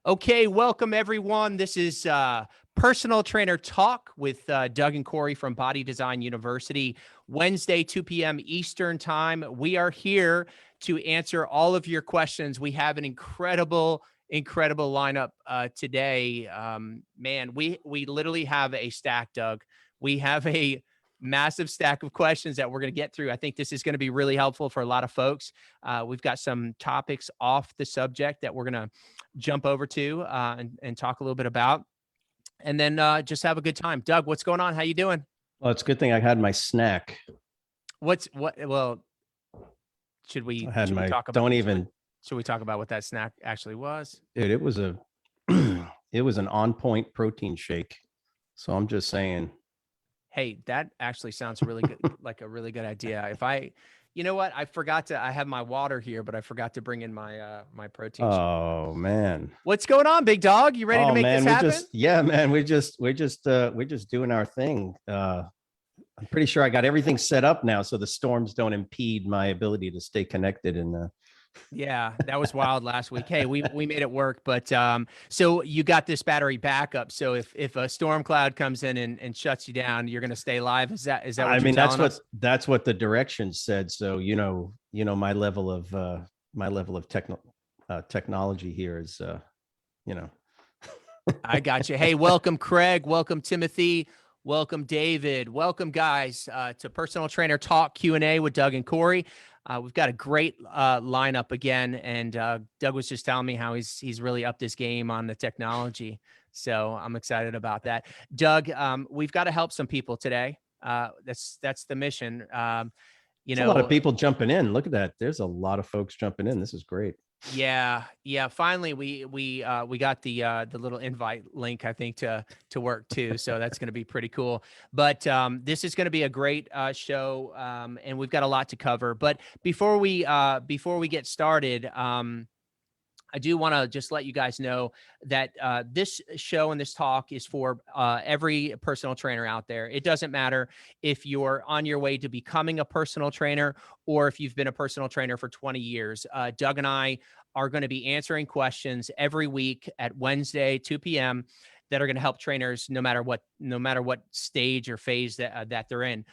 Okay, welcome everyone. This is Personal Trainer Talk with Doug and Corey from Body Design University. Wednesday, 2 p.m. Eastern Time. We are here to answer all of your questions. We have an incredible lineup today. Man, we literally have a stack, Doug. We have a massive stack of questions that we're going to get through. I think this is going to be really helpful for a lot of folks. We've got some topics off the subject that we're going to jump over to and talk a little bit about, and then just have a good time. Doug, what's going on? How you doing? Well, it's a good thing I had my snack. Well, should we talk about? Should we talk about what that snack actually was? Dude, it was an on point protein shake. So I'm just saying. Hey, that actually sounds really good, like a really good idea. You know what? I have my water here, but I forgot to bring in my my protein shake. Oh man. What's going on, big dog? You ready to make this happen? We're just doing our thing. I'm pretty sure I got everything set up now so the storms don't impede my ability to stay connected and yeah, that was wild last week. Hey, we made it work, but so you got this battery backup. So if a storm cloud comes in and shuts you down, you're going to stay live. Is that what I mean, that's what the directions said. So my level of technology here is I got you. Hey, welcome Craig, welcome Timothy, welcome David, welcome guys to Personal Trainer Talk Q&A with Doug and Corey. We've got a great lineup again, and Doug was just telling me how he's really upped his game on the technology. So I'm excited about that. Doug, we've got to help some people today. That's the mission. A lot of people jumping in. Look at that. There's a lot of folks jumping in. This is great. Yeah. Finally, we got the little invite link, I think, to work too. So that's going to be pretty cool. But this is going to be a great show, and we've got a lot to cover. But before we get started, I do want to just let you guys know that this show and this talk is for every personal trainer out there. It doesn't matter if you're on your way to becoming a personal trainer or if you've been a personal trainer for 20 years. Doug and I are going to be answering questions every week at Wednesday, 2 p.m. that are going to help trainers no matter what stage or phase that they're in.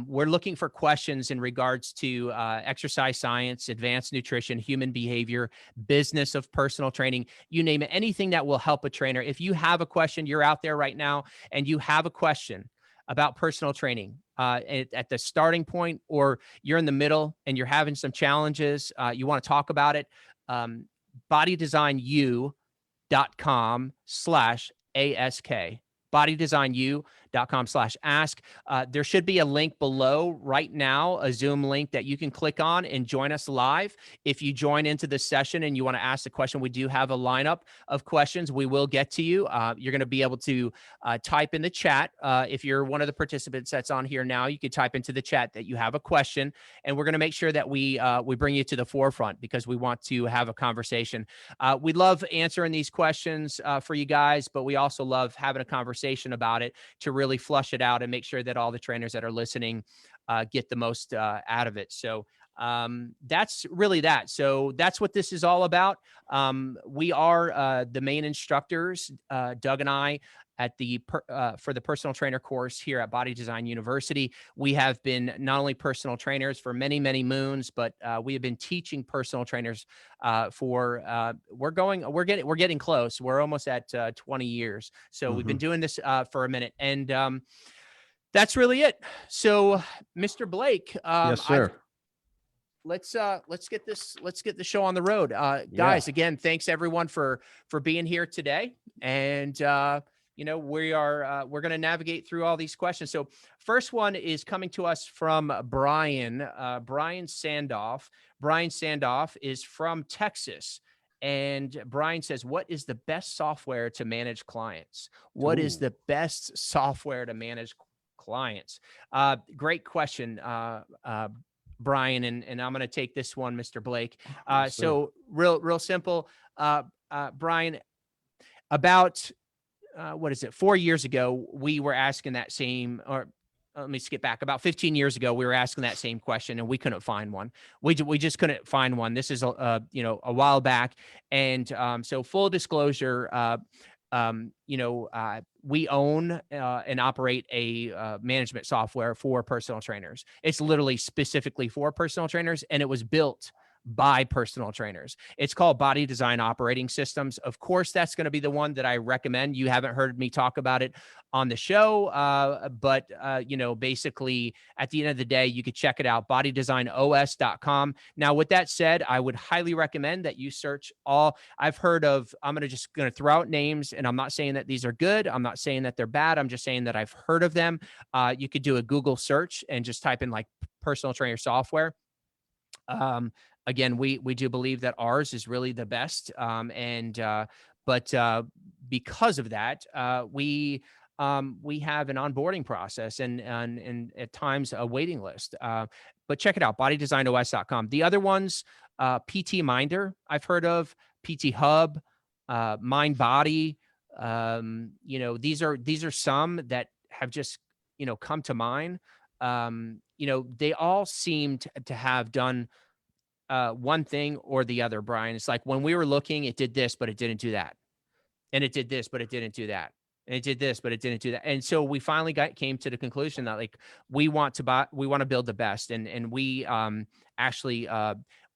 We're looking for questions in regards to exercise science, advanced nutrition, human behavior, business of personal training, you name it, anything that will help a trainer. If you have a question, you're out there right now and you have a question about personal training at the starting point, or you're in the middle and you're having some challenges, you want to talk about it, bodydesignu.com/ask, bodydesignu.com/ask. There should be a link below right now, a Zoom link that you can click on and join us live. If you join into this session and you want to ask a question, we do have a lineup of questions. We will get to you. You're going to be able to type in the chat. If you're one of the participants that's on here now, you can type into the chat that you have a question, and we're going to make sure that we bring you to the forefront because we want to have a conversation. We love answering these questions for you guys, but we also love having a conversation about it to really flush it out and make sure that all the trainers that are listening get the most out of it. So that's really that. So that's what this is all about. We are the main instructors, Doug and I, at for the personal trainer course here at Body Design University. We have been not only personal trainers for many, many moons, but we have been teaching personal trainers we're getting close. We're almost at 20 years. So we've been doing this for a minute, and that's really it. So Mr. Blake, yes, sir. Let's get the show on the road. Guys, again, thanks everyone for being here today. And we're going to navigate through all these questions. So first one is coming to us from Brian Sandoff. Brian Sandoff is from Texas. And Brian says, what is the best software to manage clients? What is the best software to manage clients? Great question, Brian. And I'm going to take this one, Mr. Blake. So real simple. Brian, about 4 years ago, we were asking that same, or let me skip back. About 15 years ago, we were asking that same question and we couldn't find one. We just couldn't find one. This is a while back. And so full disclosure, we own and operate a management software for personal trainers. It's literally specifically for personal trainers, and it was built by personal trainers. It's called Body Design Operating Systems. Of course, that's going to be the one that I recommend. You haven't heard me talk about it on the show, but basically at the end of the day, you could check it out, bodydesignos.com. Now, with that said, I would highly recommend that you search all I've heard of. I'm going to throw out names, and I'm not saying that these are good. I'm not saying that they're bad. I'm just saying that I've heard of them. You could do a Google search and just type in like personal trainer software. Again, we do believe that ours is really the best. But because of that, we have an onboarding process and at times a waiting list. But check it out, bodydesignos.com. The other ones, PT Minder, I've heard of, PT Hub, Mind Body. These are some that have just, come to mind. They all seem to have done one thing or the other, Brian. It's like when we were looking, it did this, but it didn't do that. And it did this, but it didn't do that. And it did this, but it didn't do that. And so we finally came to the conclusion that like, we want to build the best. And we actually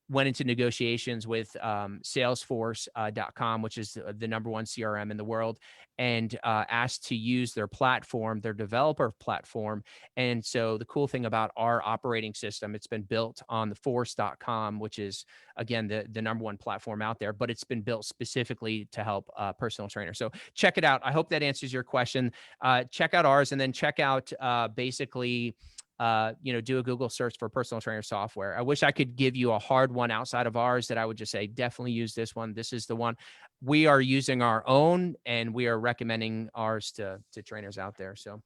went into negotiations with Salesforce.com, which is the number one CRM in the world, and asked to use their platform, their developer platform. And so the cool thing about our operating system, it's been built on the Force.com, which is, again, the number one platform out there, but it's been built specifically to help personal trainers. So check it out. I hope that answers your question. Check out ours, and then check out basically do a Google search for personal trainer software. I wish I could give you a hard one outside of ours that I would just say, definitely use this one. This is the one. We are using our own, and we are recommending ours to trainers out there. So,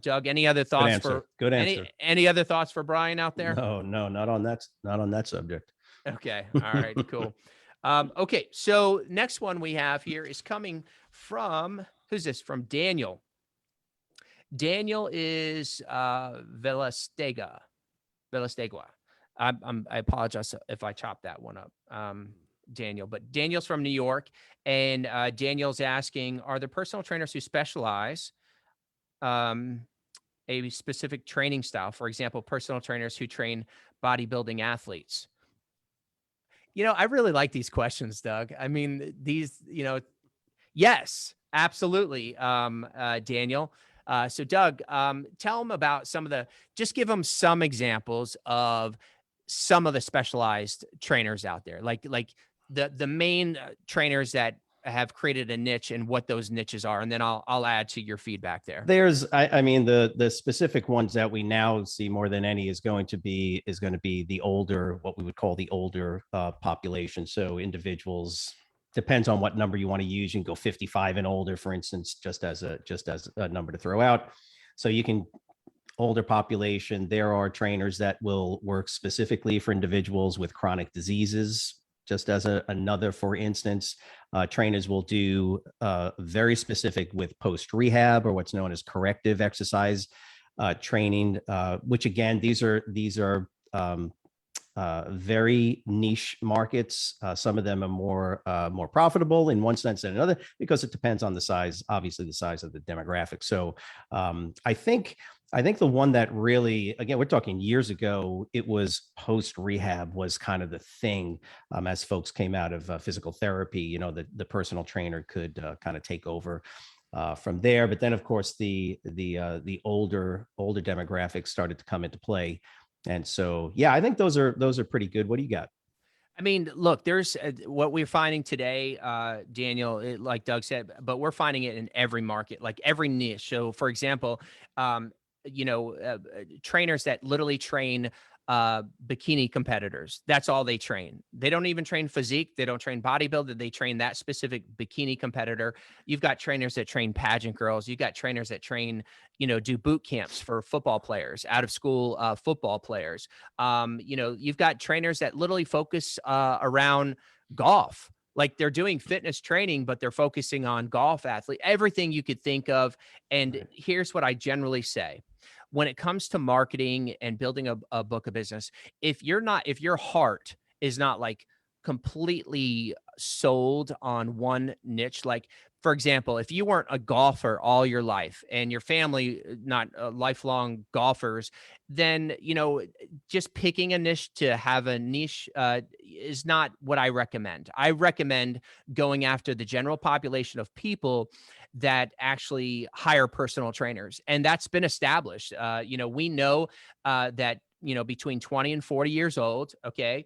Doug, any other thoughts Good answer. Any other thoughts for Brian out there? No, not on that subject. Okay. All right, cool. Okay. So next one we have here is coming from, who's this? From Daniel. Daniel is Velastegua. I apologize if I chopped that one up, Daniel. But Daniel's from New York, and Daniel's asking, are there personal trainers who specialize a specific training style? For example, personal trainers who train bodybuilding athletes. I really like these questions, Doug. I mean, these, yes, absolutely, Daniel. So Doug, tell them about just give them some examples of some of the specialized trainers out there, like the main trainers that have created a niche and what those niches are. And then I'll add to your feedback there. I mean, the specific ones that we now see more than any is going to be the older, what we would call the older population. So individuals, depends on what number you want to use. You can go 55 and older, for instance, just as a number to throw out. So you can, older population, there are trainers that will work specifically for individuals with chronic diseases. Just as another, for instance, trainers will do very specific with post-rehab, or what's known as corrective exercise training, which again, these are very niche markets. Some of them are more profitable in one sense than another, because it depends on the size, obviously the size of the demographic. So I think the one that really, again, we're talking years ago, it was post-rehab was kind of the thing. As folks came out of physical therapy, the personal trainer could kind of take over from there. But then, of course, the older demographics started to come into play. And so, yeah, I think those are pretty good. What do you got? I mean, look, there's what we're finding today, Daniel, like Doug said, but we're finding it in every market, like every niche. So, for example, trainers that literally train bikini competitors. That's all they train. They don't even train physique. They don't train bodybuilder. They train that specific bikini competitor. You've got trainers that train pageant girls. You've got trainers that train, do boot camps for football players, out of school football players. You've got trainers that literally focus around golf. Like they're doing fitness training, but they're focusing on golf athlete, everything you could think of. And here's what I generally say. when it comes to marketing and building a book of business, if your heart is not like completely sold on one niche, like for example, if you weren't a golfer all your life and your family not lifelong golfers, then just picking a niche to have a niche is not what I recommend. I recommend going after the general population of people that actually hire personal trainers, and that's been established. We know that between 20 and 40 years old, okay,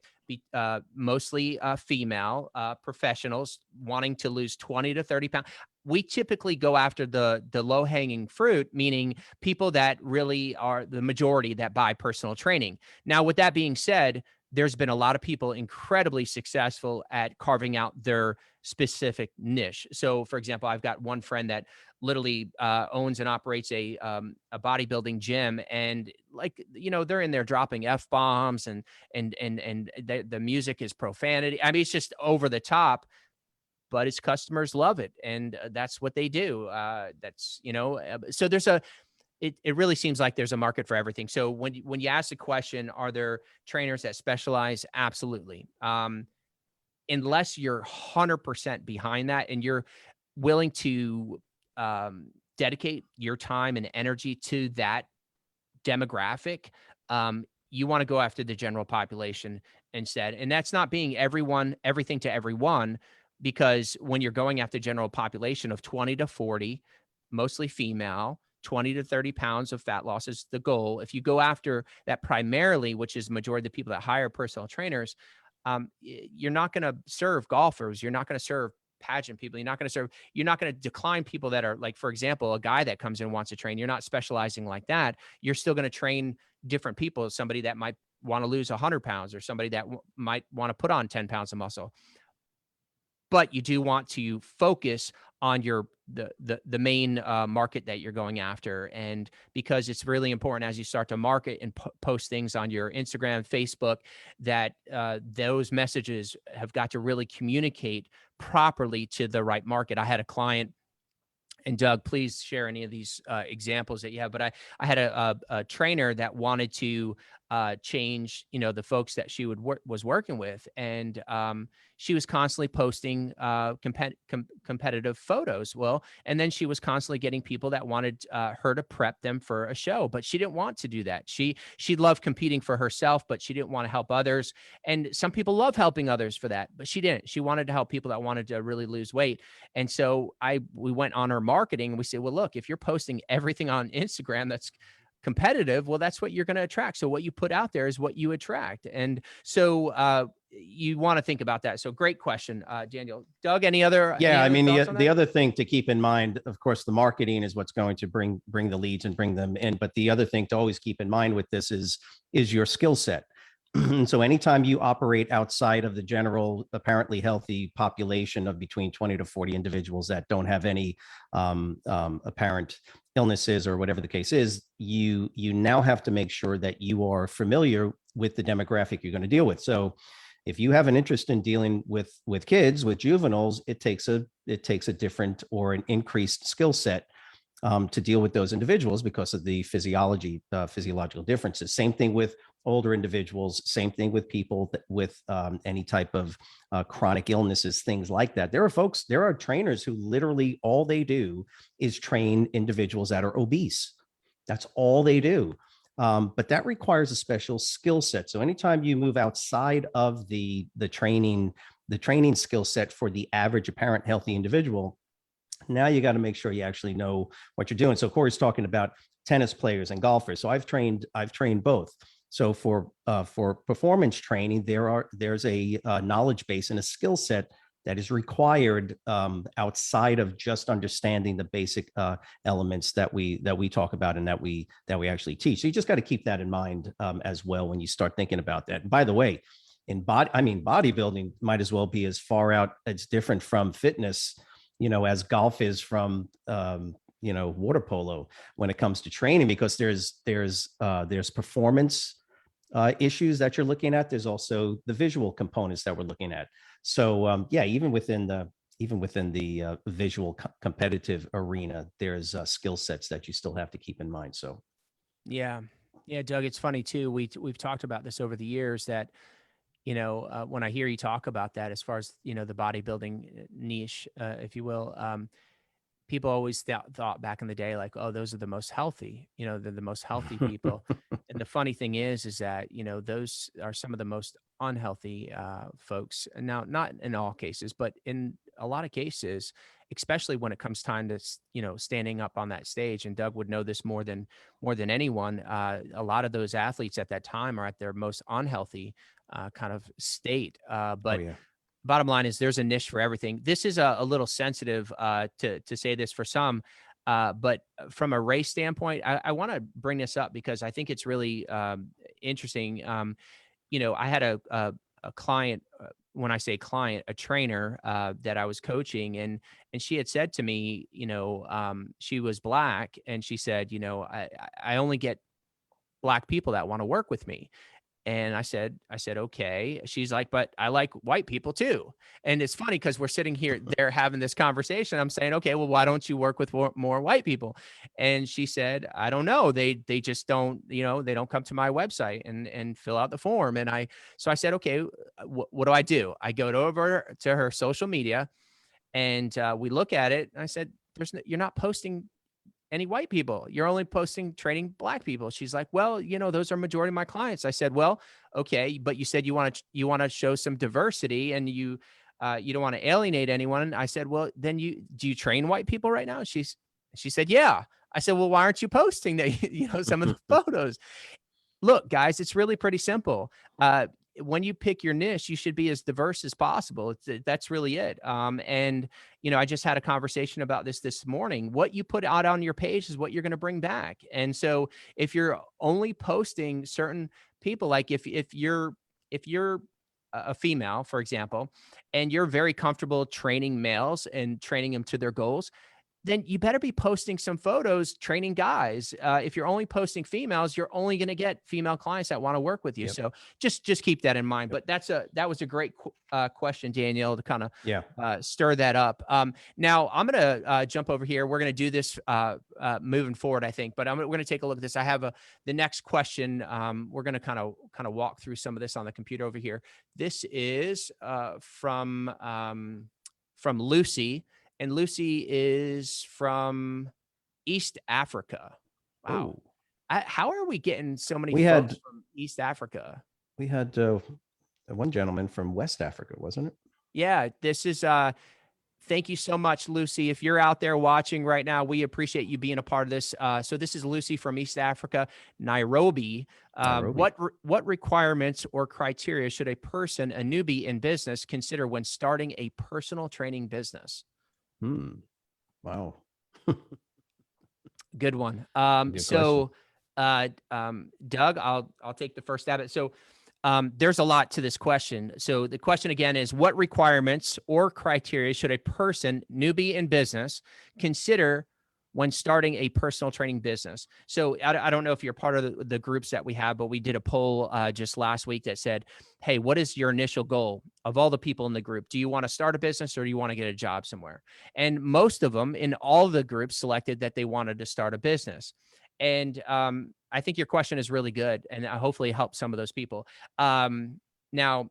mostly female professionals wanting to lose 20 to 30 pounds. We typically go after the low hanging fruit, meaning people that really are the majority that buy personal training. Now, with that being said, there's been a lot of people incredibly successful at carving out their specific niche. So, for example, I've got one friend that literally owns and operates a bodybuilding gym, and they're in there dropping f bombs and the music is profanity. I mean, it's just over the top, but his customers love it, and that's what they do. So it really seems like there's a market for everything. So when you ask the question, are there trainers that specialize? Absolutely. Unless you're 100% behind that and you're willing to dedicate your time and energy to that demographic, you want to go after the general population instead. And that's not being everything to everyone, because when you're going after general population of 20 to 40, mostly female, 20 to 30 pounds of fat loss is the goal. If you go after that primarily, which is the majority of the people that hire personal trainers, you're not going to serve golfers. You're not going to serve pageant people. You're not going to decline people that are like, for example, a guy that comes in and wants to train. You're not specializing like that. You're still going to train different people, somebody that might want to lose 100 pounds or somebody that might want to put on 10 pounds of muscle. But you do want to focus on the main market that you're going after. And because it's really important as you start to market and post things on your Instagram, Facebook, that those messages have got to really communicate properly to the right market. I had a client, and Doug, please share any of these examples that you have. But I had a trainer that wanted to change, the folks that she was working with, and she was constantly posting competitive photos. Well, and then she was constantly getting people that wanted her to prep them for a show, but she didn't want to do that. She loved competing for herself, but she didn't want to help others. And some people love helping others for that, but she didn't. She wanted to help people that wanted to really lose weight. And so we went on her marketing and we said, well, look, if you're posting everything on Instagram that's competitive, well, that's what you're going to attract. So what you put out there is what you attract. And so you want to think about that. So great question, Daniel. Doug, any other? Yeah, I mean, thoughts on the that? other thing to keep in mind, of course, the marketing is what's going to bring the leads and bring them in. But the other thing to always keep in mind with this is your skill set. So anytime you operate outside of the general, apparently healthy population of between 20 to 40 individuals that don't have any apparent illnesses or whatever the case is, you now have to make sure that you are familiar with the demographic you're going to deal with. So if you have an interest in dealing with kids, with juveniles, it takes a different or an increased skill set to deal with those individuals because of the physiological differences. Same thing with older individuals, same thing with people with any type of chronic illnesses, things like that. There are trainers who literally all they do is train individuals that are obese. That's all they do. But that requires a special skill set. So anytime you move outside of the training skill set for the average apparent healthy individual, now you got to make sure you actually know what you're doing. So Corey's talking about tennis players and golfers. So I've trained both. So for performance training, there's a knowledge base and a skill set that is required outside of just understanding the basic elements that we talk about and that we actually teach. So you just got to keep that in mind as well when you start thinking about that. And by the way, bodybuilding might as well be as far out. It's different from fitness, as golf is from water polo when it comes to training, because there's performance issues that you're looking at. There's also the visual components that we're looking at. So even within the visual competitive arena, there's skill sets that you still have to keep in mind. So Yeah. Yeah, Doug, it's funny too. We've talked about this over the years that, when I hear you talk about that, as far as, the bodybuilding niche, if you will, people always thought back in the day, like, oh, those are the most healthy, they're the most healthy people. And the funny thing is that, those are some of the most unhealthy folks. And now, not in all cases, but in a lot of cases, especially when it comes time to, standing up on that stage. And Doug would know this more than anyone. A lot of those athletes at that time are at their most unhealthy kind of state. Oh But yeah. bottom line is there's a niche for everything. This is a little sensitive to say this for some, but from a race standpoint, I want to bring this up because I think it's really interesting. I had a client. When I say client, a trainer that I was coaching, and she had said to me, she was Black, and she said, I only get Black people that want to work with me. And I said, okay. She's like, but I like white people too. And it's funny because we're sitting here, they're having this conversation. I'm saying, okay, well, why don't you work with more white people? And she said, I don't know. They just don't, they don't come to my website and fill out the form. So I said, okay, what do I do? I go over to her social media and we look at it. And I said, you're not posting any white people. You're only posting training Black people. She's like, well, those are majority of my clients. I said, well, okay, but you said you want to show some diversity and you don't want to alienate anyone. I said, well, then do you train white people right now? She said, yeah. I said, well, why aren't you posting that, some of the photos? Look, guys, it's really pretty simple. When you pick your niche, you should be as diverse as possible. That's really it. And I just had a conversation about this morning. What you put out on your page is what you're going to bring back. And so, if you're only posting certain people, like if you're a female, for example, and you're very comfortable training males and training them to their goals, then you better be posting some photos training guys. If you're only posting females, you're only going to get female clients that want to work with you. Yep. So just keep that in mind. Yep. But that was a great question, Danielle, to kind of Yeah. stir that up. Now I'm going to jump over here. We're going to do this moving forward, I think. But we're going to take a look at this. I have the next question. We're going to kind of walk through some of this on the computer over here. This is from Lucy. And Lucy is from East Africa. Wow. Oh, How are we getting so many we folks had from East Africa? we had one gentleman from West Africa, wasn't it? Yeah, this is thank you so much, Lucy. If you're out there watching right now, we appreciate you being a part of this. So this is Lucy from East Africa, Nairobi. Nairobi. What requirements or criteria should a person, a newbie in business, consider when starting a personal training business? Wow. Good one. Good So, Doug, I'll take the first stab at it. So, there's a lot to this question. So the question again is, what requirements or criteria should a person, newbie in business, consider when starting a personal training business? So I don't know if you're part of the groups that we have, but we did a poll just last week that said, hey, what is your initial goal of all the people in the group? Do you want to start a business or do you want to get a job somewhere? And most of them in all the groups selected that they wanted to start a business. And I think your question is really good, and hopefully help some of those people. Now,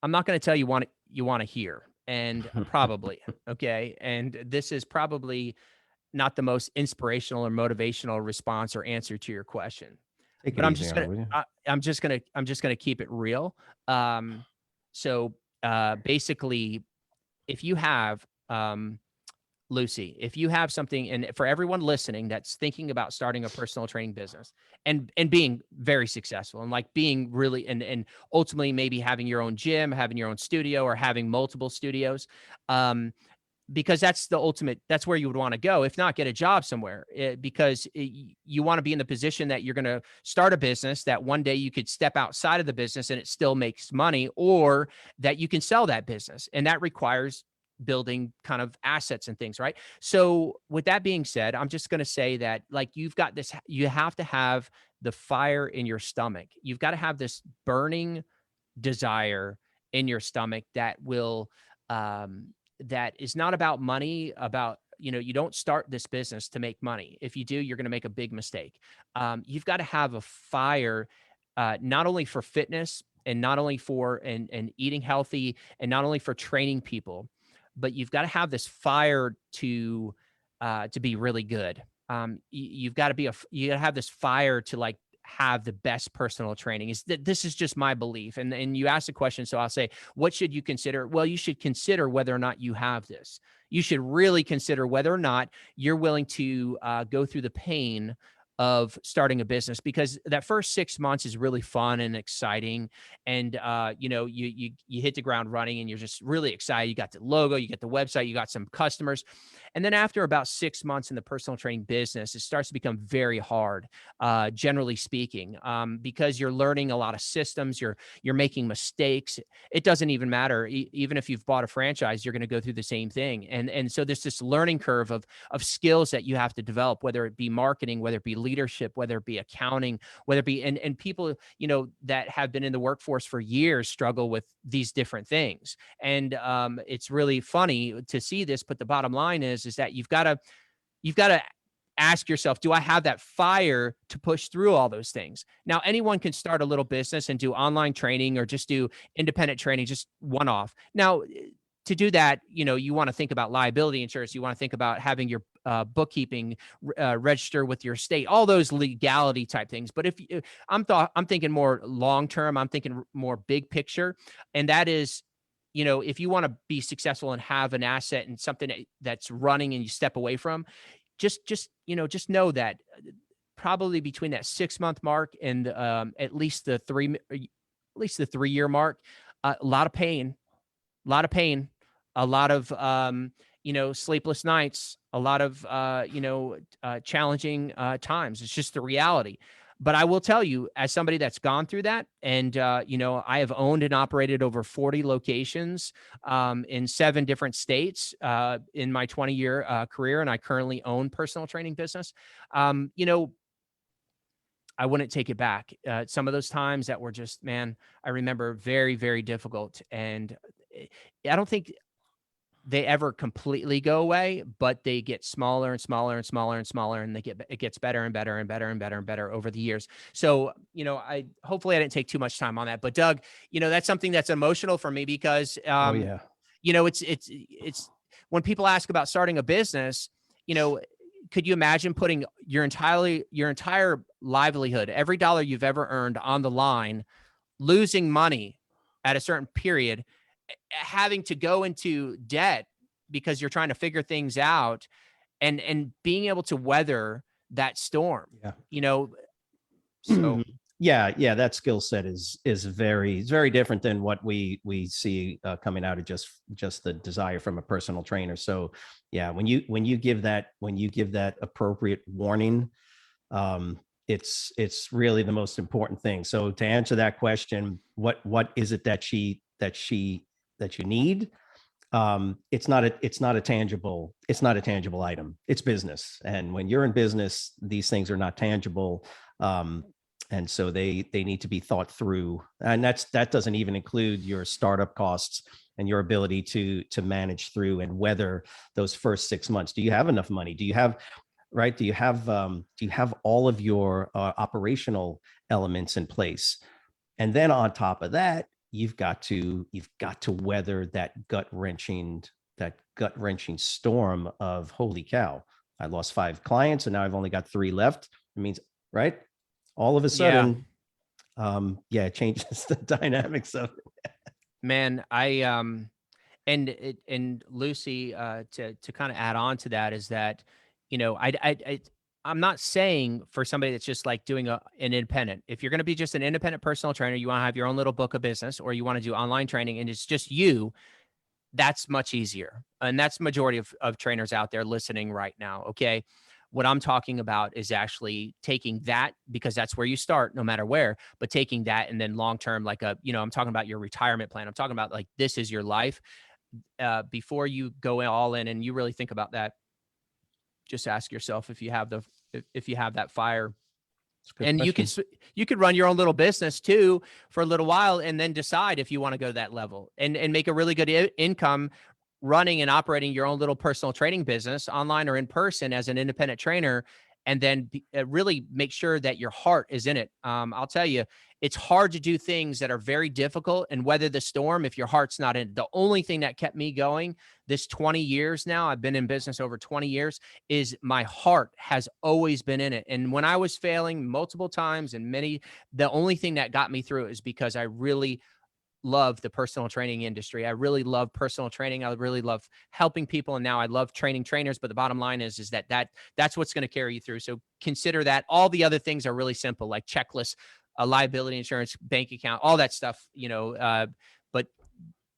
I'm not going to tell you you want to hear, and probably okay. And this is probably not the most inspirational or motivational response or answer to your question. Take But it easy on it, will you? I'm just gonna keep it real. So basically, if you have Lucy, if you have something, and for everyone listening that's thinking about starting a personal training business and being very successful and like being really and ultimately maybe having your own gym, having your own studio, or having multiple studios, because that's where you would want to go. If not, get a job somewhere, because you want to be in the position that you're going to start a business that one day you could step outside of the business and it still makes money, or that you can sell that business, and that requires building kind of assets and things, right? So with that being said, I'm just going to say that like you've got this, you have to have the fire in your stomach. You've got to have this burning desire in your stomach that will that is not about money, you don't start this business to make money. If you do, you're going to make a big mistake. You've got to have a fire, not only for fitness and not only for and eating healthy and not only for training people, but you've got to have this fire to be really good. You've got to you got to have this fire to like have the best personal training. This is just my belief. And you asked a question, so I'll say, what should you consider? Well, you should consider whether or not you have this. You should really consider whether or not you're willing to go through the pain of starting a business, because that first 6 months is really fun and exciting. And, you hit the ground running and you're just really excited. You got the logo, you get the website, you got some customers. And then after about 6 months in the personal training business, it starts to become very hard, generally speaking, because you're learning a lot of systems, you're making mistakes. It doesn't even matter. Even if you've bought a franchise, you're going to go through the same thing. And so there's this learning curve of skills that you have to develop, whether it be marketing, whether it be leadership, whether it be accounting, whether it be, and people, that have been in the workforce for years struggle with these different things. And it's really funny to see this, but the bottom line is that you've got to ask yourself, do I have that fire to push through all those things? Now, anyone can start a little business and do online training or just do independent training, just one off. Now, to do that, you want to think about liability insurance. You want to think about having your bookkeeping register with your state, all those legality type things. But if I'm thinking more long term, I'm thinking more big picture, and that is, if you want to be successful and have an asset and something that's running and you step away from, just know that probably between that 6 month mark and at least the 3 year mark, a lot of pain, a lot of, sleepless nights, a lot of, challenging times. It's just the reality. But I will tell you, as somebody that's gone through that, and, I have owned and operated over 40 locations in 7 different states in my 20-year career, and I currently own personal training business. I wouldn't take it back. Some of those times that were just, man, I remember very, very difficult. And I don't think they ever completely go away, but they get smaller and smaller and smaller and smaller, and it gets better and better and better and better and better over the years. So, hopefully I didn't take too much time on that, but Doug, that's something that's emotional for me because, Oh yeah. it's when people ask about starting a business, could you imagine putting your entire livelihood, every dollar you've ever earned on the line, losing money at a certain period, having to go into debt because you're trying to figure things out, and being able to weather that storm, Yeah. so Yeah, that skill set is very different than what we see coming out of just the desire from a personal trainer. So yeah, when you give that appropriate warning, it's really the most important thing. So to answer that question, what is it that you need? It's not a tangible item. It's business, and when you're in business, these things are not tangible. And so they need to be thought through, and that doesn't even include your startup costs and your ability to manage through and weather those first 6 months. Do you have enough money? Do you have all of your operational elements in place? And then on top of that, you've got to weather that gut wrenching storm of, holy cow, I lost 5 clients and now I've only got 3 left. It means, right? All of a sudden, it changes the dynamics of it. Man, and Lucy, to kind of add on to that is that, I'm not saying for somebody that's just like doing an independent, if you're going to be just an independent personal trainer, you want to have your own little book of business, or you want to do online training and it's just you, that's much easier. And that's the majority of trainers out there listening right now. Okay. What I'm talking about is actually taking that, because that's where you start no matter where, but taking that and then long-term, like I'm talking about your retirement plan. I'm talking about like, this is your life. Before you go all in and you really think about that, just ask yourself if you have that fire. And question. you could run your own little business too for a little while and then decide if you want to go to that level and make a really good income running and operating your own little personal training business online or in person as an independent trainer, and then really make sure that your heart is in it. I'll tell you, it's hard to do things that are very difficult and weather the storm if your heart's not in it. The only thing that kept me going this 20 years now, I've been in business over 20 years, is my heart has always been in it. And when I was failing multiple times and the only thing that got me through it is because I really love the personal training industry. I really love personal training. I really love helping people. And now I love training trainers. But the bottom line is that's what's going to carry you through. So consider that. All the other things are really simple, like checklists, liability insurance, bank account, all that stuff, but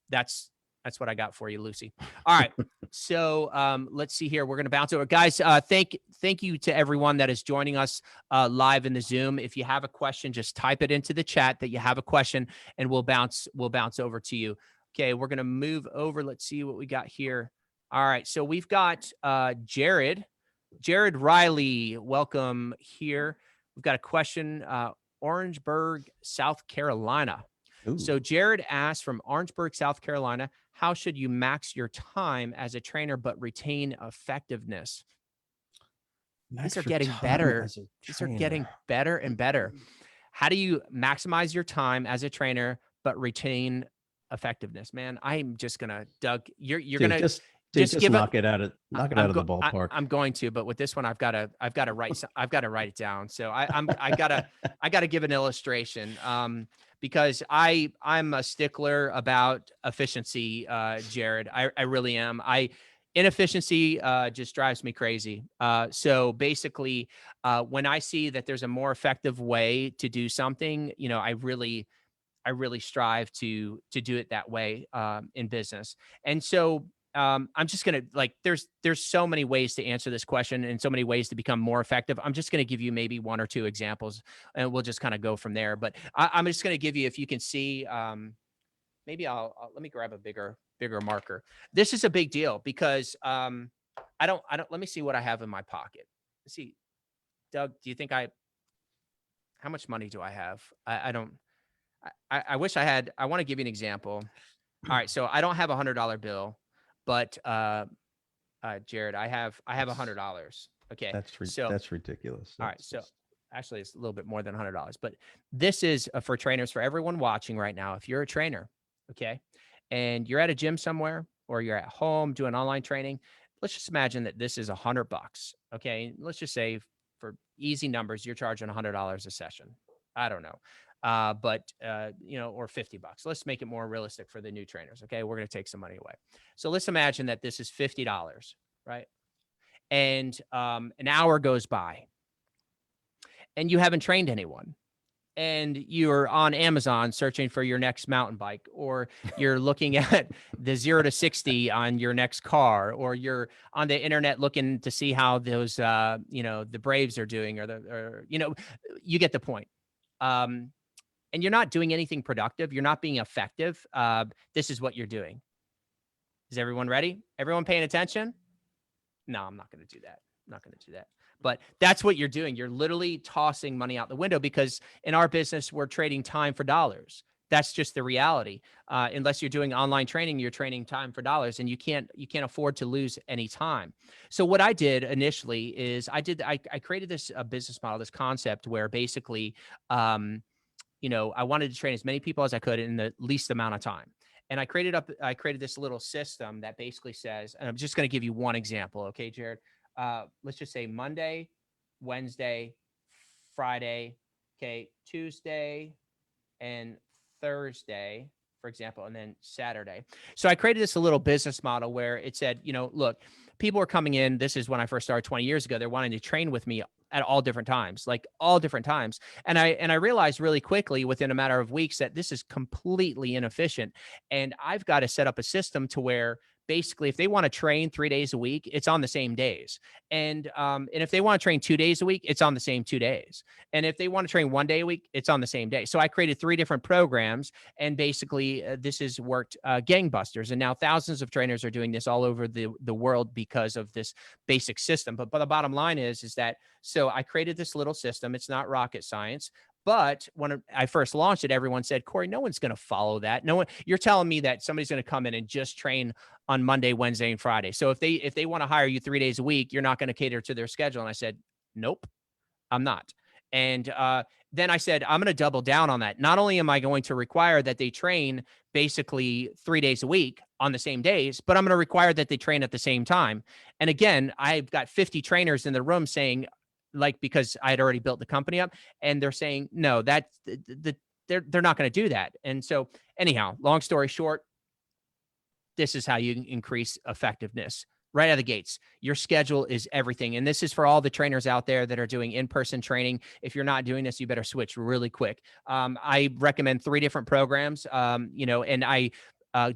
that's what I got for you, Lucy. All right. So let's see here. We're going to bounce over. Guys, thank you to everyone that is joining us live in the Zoom. If you have a question, just type it into the chat that you have a question, and we'll bounce over to you. Okay, we're going to move over. Let's see what we got here. All right. So we've got Jared Riley. Welcome here. We've got a question. Orangeburg, South Carolina. Ooh. So Jared asked from Orangeburg, South Carolina, how should you max your time as a trainer but retain effectiveness? These are getting better. These are getting better and better. How do you maximize your time as a trainer but retain effectiveness? Man, I'm just gonna, Doug, you're gonna just knock it out of the ballpark. I'm going to, but with this one, I've got to write it down. So I gotta give an illustration. Because I'm a stickler about efficiency, Jared. I really am. Inefficiency just drives me crazy. So basically, when I see that there's a more effective way to do something, I really strive to do it that way in business. And so I'm just going to there's so many ways to answer this question and so many ways to become more effective. I'm just going to give you maybe one or two examples and we'll just kind of go from there. But I'm just going to give you, if you can see, maybe let me grab a bigger marker. This is a big deal because I don't, let me see what I have in my pocket. Let's see, Doug, do you think how much money do I have? I wish I had, I want to give you an example. All right. So I don't have $100 bill. But Jared, I have $100. Okay, that's ridiculous. All right, so actually, it's a little bit more than $100. But this is for trainers, for everyone watching right now. If you're a trainer, okay, and you're at a gym somewhere or you're at home doing online training, let's just imagine that this is $100. Okay, let's just say for easy numbers, you're charging $100 a session. I don't know. Or $50. Let's make it more realistic for the new trainers. Okay. We're going to take some money away. So let's imagine that this is $50, right? And an hour goes by and you haven't trained anyone, and you're on Amazon searching for your next mountain bike, or you're looking at the 0 to 60 on your next car, or you're on the internet looking to see how those, the Braves are doing, you get the point. And you're not doing anything productive. You're not being effective. This is what you're doing. Is everyone ready? Everyone paying attention? No, I'm not going to do that. I'm not going to do that. But that's what you're doing. You're literally tossing money out the window, because in our business, we're trading time for dollars. That's just the reality. Unless you're doing online training, you're trading time for dollars, and you can't afford to lose any time. So what I did initially is I created this business model, this concept where basically, I wanted to train as many people as I could in the least amount of time. And I created this little system that basically says, and I'm just going to give you one example. Okay, Jared, let's just say Monday, Wednesday, Friday, okay, Tuesday and Thursday, for example, and then Saturday. So I created this little business model where it said, look, people are coming in. This is when I first started 20 years ago. They're wanting to train with me at all different times. And I realized really quickly within a matter of weeks that this is completely inefficient. And I've got to set up a system to where basically if they want to train 3 days a week, it's on the same days. And if they want to train 2 days a week, it's on the same 2 days. And if they want to train 1 day a week, it's on the same day. So I created 3 different programs, and basically this has worked gangbusters. And now thousands of trainers are doing this all over the world because of this basic system. But the bottom line is that, so I created this little system. It's not rocket science. But when I first launched it, everyone said, Corey, no one's going to follow that. No one, you're telling me that somebody's going to come in and just train on Monday, Wednesday, and Friday. So if they want to hire you 3 days a week, you're not going to cater to their schedule. And I said, nope, I'm not. And then I said, I'm going to double down on that. Not only am I going to require that they train basically 3 days a week on the same days, but I'm going to require that they train at the same time. And again, I've got 50 trainers in the room saying, like, because I had already built the company up, and they're saying, no, that's they're not going to do that. And so anyhow, long story short, this is how you increase effectiveness right out of the gates. Your schedule is everything. And this is for all the trainers out there that are doing in-person training. If you're not doing this, you better switch really quick. I recommend 3 different programs, and I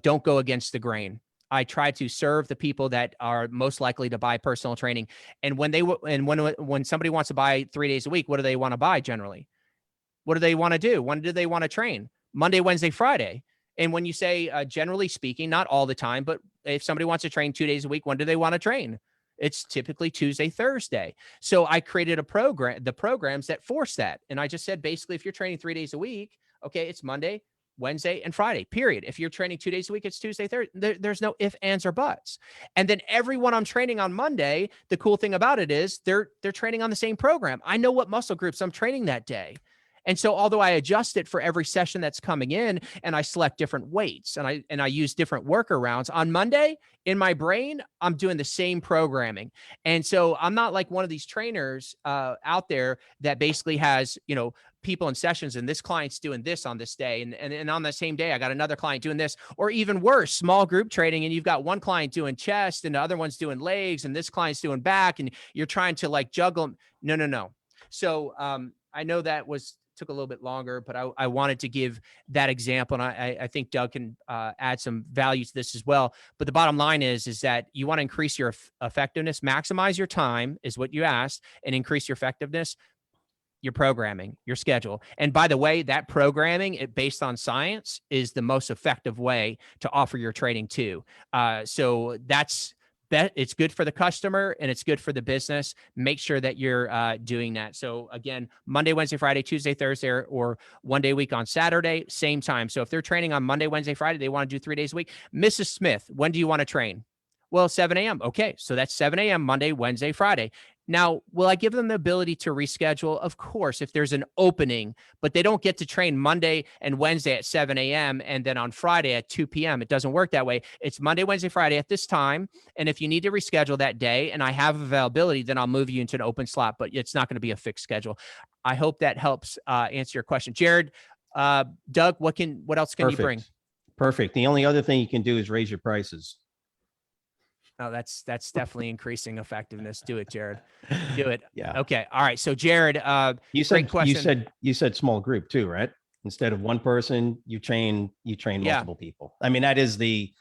don't go against the grain. I try to serve the people that are most likely to buy personal training. And when somebody wants to buy 3 days a week, what do they want to buy generally? What do they want to do? When do they want to train? Monday, Wednesday, Friday. And when you say, generally speaking, not all the time, but if somebody wants to train 2 days a week, when do they want to train? It's typically Tuesday, Thursday. So I created the programs that force that. And I just said, basically, if you're training 3 days a week, okay, it's Monday, Wednesday, and Friday, period. If you're training 2 days a week, it's Tuesday, Thursday. There's no ifs, ands, or buts. And then everyone I'm training on Monday, the cool thing about it is they're training on the same program. I know what muscle groups I'm training that day. And so although I adjust it for every session that's coming in, and I select different weights, and I use different workarounds, on Monday in my brain, I'm doing the same programming. And so I'm not like one of these trainers out there that basically has, people in sessions, and this client's doing this on this day. And on the same day, I got another client doing this, or even worse, small group training. And you've got one client doing chest and the other one's doing legs, and this client's doing back, and you're trying to like juggle them. No. So I know that took a little bit longer, but I wanted to give that example. And I think Doug can add some value to this as well. But the bottom line is that you want to increase your effectiveness, maximize your time is what you asked, and increase your effectiveness, your programming, your schedule. And by the way, that programming, based on science, is the most effective way to offer your training too. So it's good for the customer and it's good for the business. Make sure that you're doing that. So again, Monday, Wednesday, Friday, Tuesday, Thursday, or 1 day a week on Saturday, same time. So if they're training on Monday, Wednesday, Friday, they want to do 3 days a week. Mrs. Smith, when do you want to train? Well, 7 a.m. Okay. So that's 7 a.m. Monday, Wednesday, Friday. Now, will I give them the ability to reschedule? Of course, if there's an opening, but they don't get to train Monday and Wednesday at 7 a.m. and then on Friday at 2 p.m. It doesn't work that way. It's Monday, Wednesday, Friday at this time. And if you need to reschedule that day and I have availability, then I'll move you into an open slot, but it's not going to be a fixed schedule. I hope that helps answer your question. Jared, Doug, what else can you bring? Perfect. The only other thing you can do is raise your prices. Oh, that's definitely increasing effectiveness. Do it, Jared. Do it. Yeah. Okay. All right. So Jared, great question. You said small group too, right? Instead of one person, you train multiple people. I mean, that is the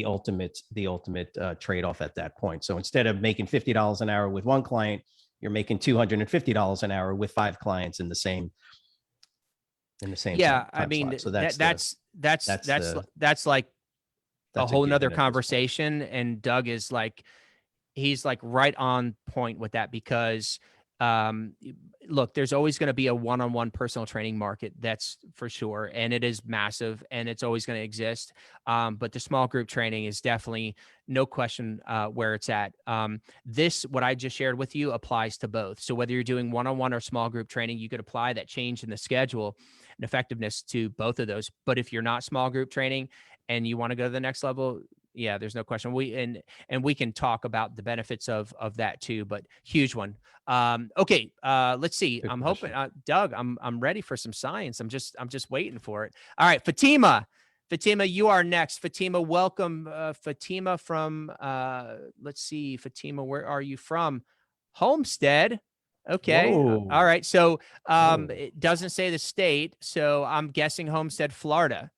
ultimate trade-off at that point. So instead of making $50 an hour with one client, you're making $250 an hour with 5 clients in the same. Yeah. I mean, so that's like a whole nother conversation. And Doug is like, he's like right on point with that because look, there's always going to be a one-on-one personal training market. That's for sure. And it is massive and it's always going to exist. But the small group training is definitely no question where it's at. What I just shared with you applies to both. So whether you're doing one-on-one or small group training, you could apply that change in the schedule and effectiveness to both of those. But if you're not small group training and you want to go to the next level, yeah, there's no question. We can talk about the benefits of that too, but huge one. Okay. Let's see. I'm hoping, Doug, I'm ready for some science. I'm just waiting for it. All right. Fatima, you are next. Fatima, welcome. Fatima from, let's see, Fatima, where are you from? Homestead. Okay. All right. So, it doesn't say the state. So I'm guessing Homestead, Florida.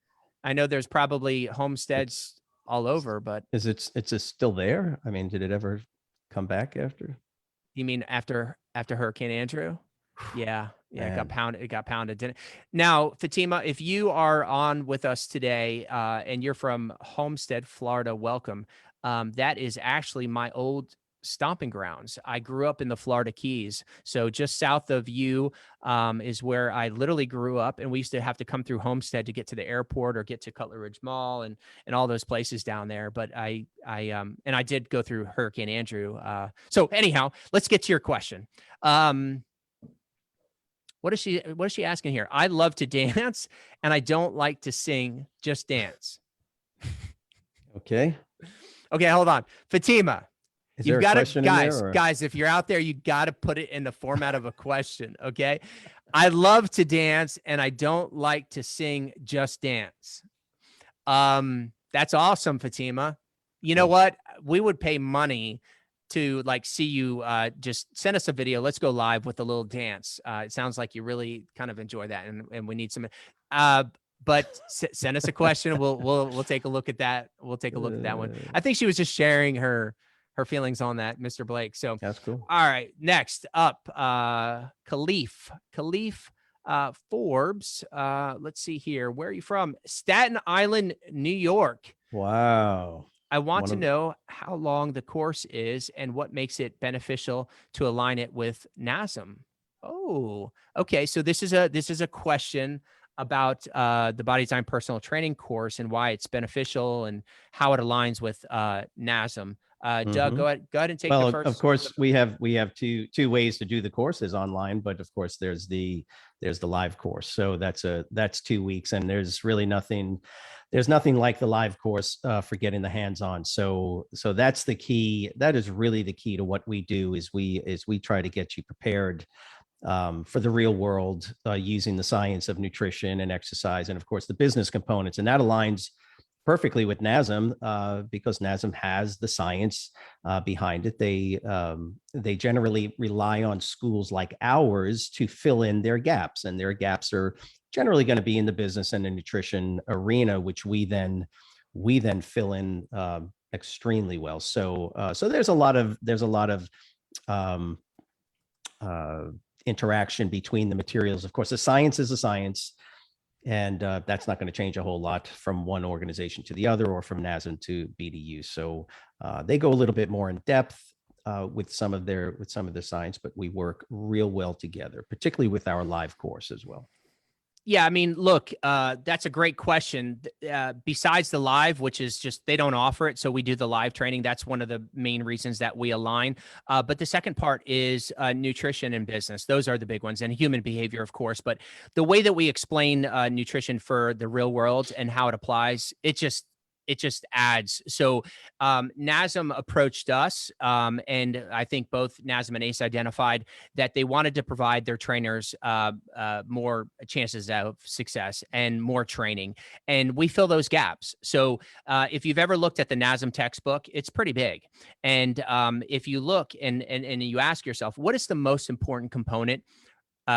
I know there's probably homesteads all over, but it's still there? I mean, did it ever come back after? You mean after Hurricane Andrew? Yeah. It got pounded, didn't it? Now, Fatima, if you are on with us today and you're from Homestead, Florida, welcome. That is actually my old stomping grounds. I grew up in the Florida Keys. So just south of you is where I literally grew up. And we used to have to come through Homestead to get to the airport or get to Cutler Ridge Mall and all those places down there. But and I did go through Hurricane Andrew. So anyhow, let's get to your question. What is she asking here? I love to dance and I don't like to sing, just dance. Okay. Okay, hold on. Fatima, Is there you've a got to, question in there, or- guys, if you're out there, you got to put it in the format of a question. Okay. I love to dance and I don't like to sing, just dance. That's awesome, Fatima. You know what? We would pay money to like see you just send us a video. Let's go live with a little dance. It sounds like you really kind of enjoy that, and we need some. But send us a question. We'll take a look at that. We'll take a look at that one. I think she was just sharing her feelings on that, Mr. Blake. So That's cool. all right, next up, Khalif Forbes. Let's see here. Where are you from? Staten Island, New York. Wow. I want to know how long the course is and what makes it beneficial to align it with NASM. Oh, okay. So this is a question about the Body Design Personal Training course and why it's beneficial and how it aligns with NASM. Doug, go ahead and take the first. Of course, we have two ways to do the courses online, but of course there's the live course. So that's 2 weeks, and there's really nothing like the live course for getting the hands on. So that's the key. That is really the key to what we do is we try to get you prepared for the real world using the science of nutrition and exercise, and of course the business components, and that aligns perfectly with NASM because NASM has the science behind it. They generally rely on schools like ours to fill in their gaps, and their gaps are generally going to be in the business and the nutrition arena, which we then fill in extremely well. So there's a lot of interaction between the materials. Of course, the science is a science. And that's not going to change a whole lot from one organization to the other or from NASM to BDU. So they go a little bit more in depth with some of their science, but we work real well together, particularly with our live course as well. Yeah, I mean, look, that's a great question. Besides the live, which is just they don't offer it, so we do the live training. That's one of the main reasons that we align. But the second part is nutrition and business. Those are the big ones, and human behavior, of course. But the way that we explain nutrition for the real world and how it applies, it just adds. So NASM approached us, and I think both NASM and ACE identified that they wanted to provide their trainers more chances of success and more training, and we fill those gaps. So if you've ever looked at the NASM textbook, it's pretty big, and if you look and you ask yourself, what is the most important component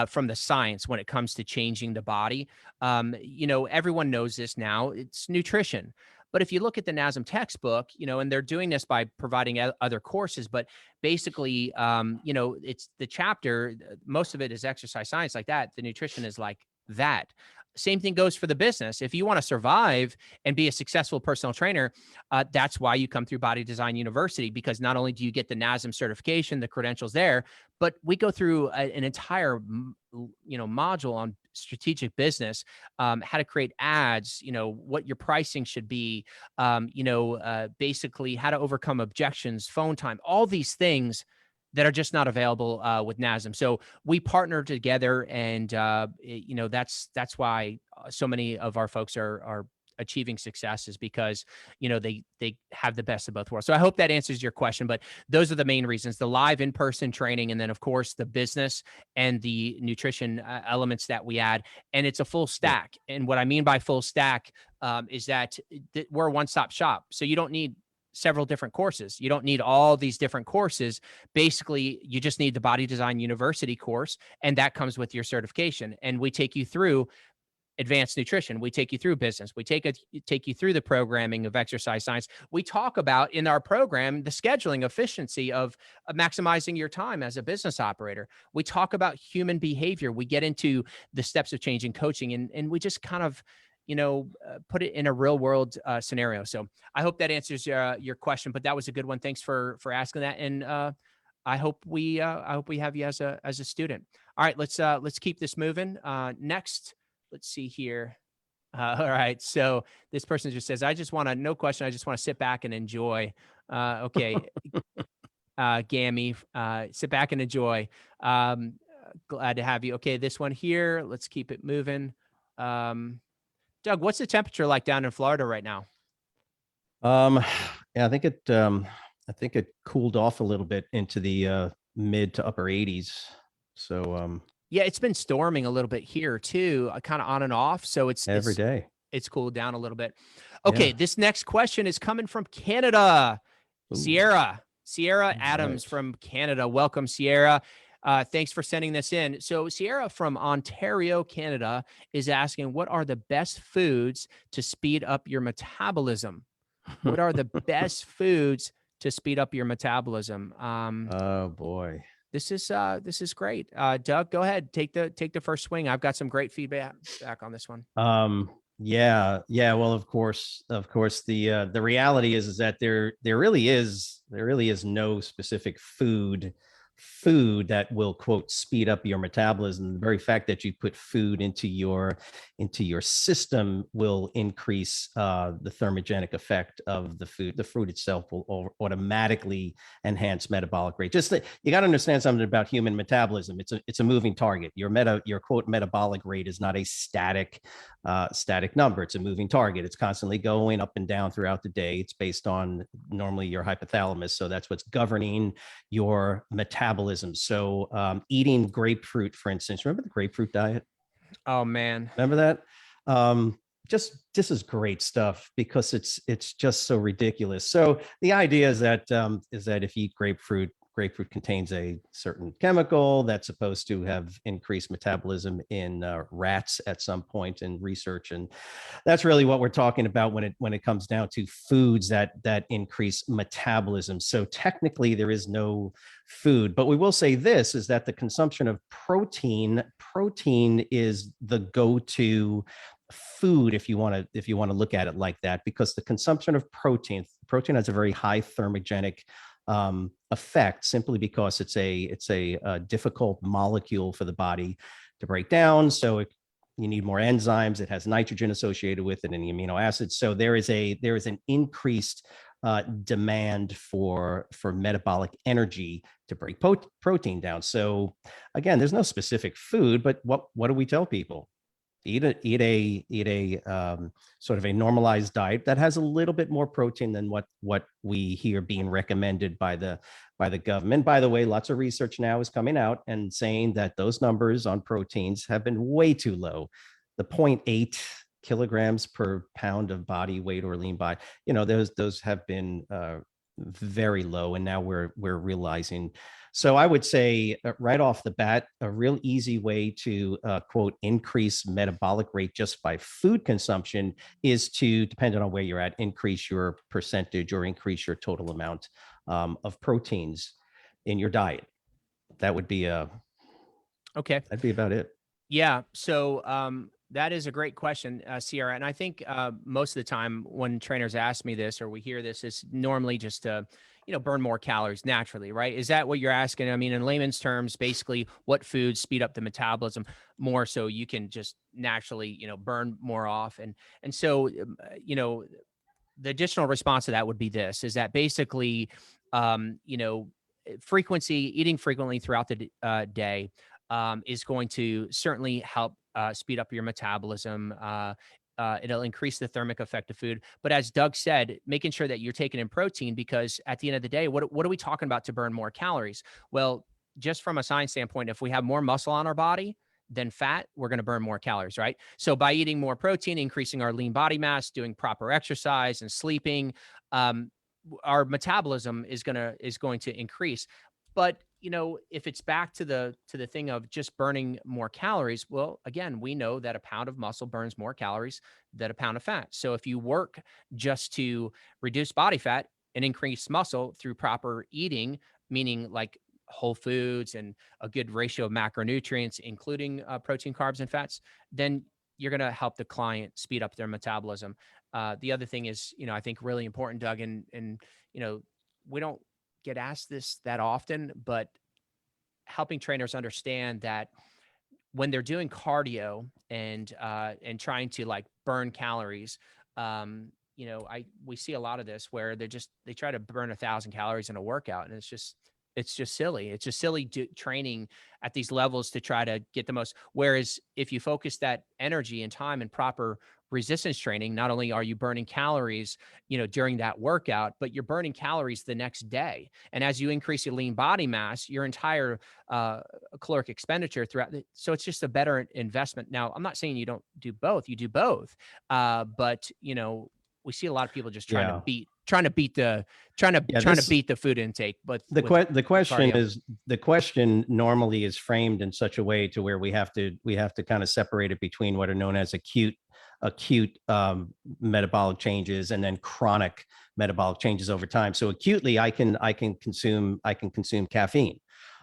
from the science when it comes to changing the body? Everyone knows this now. It's nutrition. But if you look at the NASM textbook, and they're doing this by providing other courses, but basically, it's the chapter, most of it is exercise science like that. The nutrition is like that. Same thing goes for the business. If you want to survive and be a successful personal trainer, that's why you come through Body Design University, because not only do you get the NASM certification, the credentials there, but we go through an entire, module on strategic business, how to create ads, what your pricing should be, basically how to overcome objections, phone time, all these things that are just not available with NASM. So we partner together, and that's why so many of our folks are achieving success, is because they have the best of both worlds. So I hope that answers your question, but those are the main reasons: the live in-person training, and then of course the business and the nutrition elements that we add. And it's a full stack. And what I mean by full stack is that we're a one-stop shop. So you don't need several different courses. You don't need all these different courses. Basically, you just need the Body Design University course, and that comes with your certification. And we take you through advanced nutrition. We take you through business. We take you through the programming of exercise science. We talk about in our program the scheduling efficiency of maximizing your time as a business operator. We talk about human behavior. We get into the steps of changing coaching, and we just kind of put it in a real world scenario. So I hope that answers your question, but that was a good one. Thanks for asking that. And I hope we have you as a student. All right, let's keep this moving. Next, let's see here. All right. So this person just says, no question. I just want to sit back and enjoy. Okay. Gammy, sit back and enjoy. Glad to have you. Okay. This one here, let's keep it moving. Doug, what's the temperature like down in Florida right now? Yeah, I think it cooled off a little bit into the mid to upper 80s. So Yeah, it's been storming a little bit here too, kind of on and off. So every day. it's cooled down a little bit. Yeah. Okay, this next question is coming from Canada. Ooh. Sierra All Adams right. from Canada. Welcome, Sierra. Thanks for sending this in. So Sierra from Ontario, Canada is asking, what are the best foods to speed up your metabolism? What are the best foods to speed up your metabolism? Oh boy. This is great. Doug, go ahead. Take the first swing. I've got some great feedback back on this one. Yeah. Well, of course, the reality is that there really is no specific food that will, quote, speed up your metabolism. The very fact that you put food into your system will increase the thermogenic effect of the food. The food itself will automatically enhance metabolic rate. Just that you got to understand something about human metabolism. It's a moving target. Your quote metabolic rate is not a static number. It's a moving target. It's constantly going up and down throughout the day. It's based on normally your hypothalamus. So that's what's governing your metabolism. So eating grapefruit, for instance, remember the grapefruit diet? Oh man. Remember that? Just this is great stuff because it's just so ridiculous. So the idea is that if you eat grapefruit contains a certain chemical that's supposed to have increased metabolism in rats at some point in research, and that's really what we're talking about when it comes down to foods that increase metabolism. So technically, there is no food, but we will say this is that the consumption of protein is the go-to food if you want to look at it like that, because the consumption of protein has a very high thermogenic effect, simply because it's a difficult molecule for the body to break down. So you need more enzymes. It has nitrogen associated with it and the amino acids. So there is an increased demand for metabolic energy to break protein down. So again, there's no specific food, but what do we tell people? Eat a sort of a normalized diet that has a little bit more protein than what we hear being recommended by the government. By the way, lots of research now is coming out and saying that those numbers on proteins have been way too low. The 0.8 kilograms per pound of body weight or lean body, those have been very low, and now we're realizing. So I would say right off the bat, a real easy way to quote increase metabolic rate just by food consumption is to, depending on where you're at, increase your percentage or increase your total amount of proteins in your diet. That would be okay. That'd be about it. Yeah. So that is a great question, Sierra. And I think most of the time when trainers ask me this or we hear this, is normally just to, burn more calories naturally, right? Is that what you're asking? I mean, in layman's terms, basically what foods speed up the metabolism more so you can just naturally, burn more off. And so, the additional response to that would be this, is that basically, eating frequently throughout the day is going to certainly help speed up your metabolism. It'll increase the thermic effect of food. But as Doug said, making sure that you're taking in protein, because at the end of the day, what are we talking about to burn more calories? Well, just from a science standpoint, if we have more muscle on our body than fat, we're going to burn more calories, right? So by eating more protein, increasing our lean body mass, doing proper exercise and sleeping, our metabolism is going to increase. But if it's back to the thing of just burning more calories, well, again, we know that a pound of muscle burns more calories than a pound of fat. So if you work just to reduce body fat and increase muscle through proper eating, meaning like whole foods and a good ratio of macronutrients, including protein, carbs, and fats, then you're going to help the client speed up their metabolism. The other thing is, I think really important, Doug, and we don't get asked this that often, but helping trainers understand that when they're doing cardio and trying to like burn calories, we see a lot of this where they try to burn 1,000 calories in a workout, and it's just silly. It's just silly training at these levels to try to get the most. Whereas if you focus that energy and time and proper resistance training, not only are you burning calories, during that workout, but you're burning calories the next day. And as you increase your lean body mass, your entire caloric expenditure throughout. So it's just a better investment. Now, I'm not saying you don't do both. You do both, but we see a lot of people just trying to beat the food intake. But the question cardio. is, the question normally is framed in such a way to where we have to kind of separate it between what are known as acute metabolic changes and then chronic metabolic changes over time. So acutely, I can consume caffeine.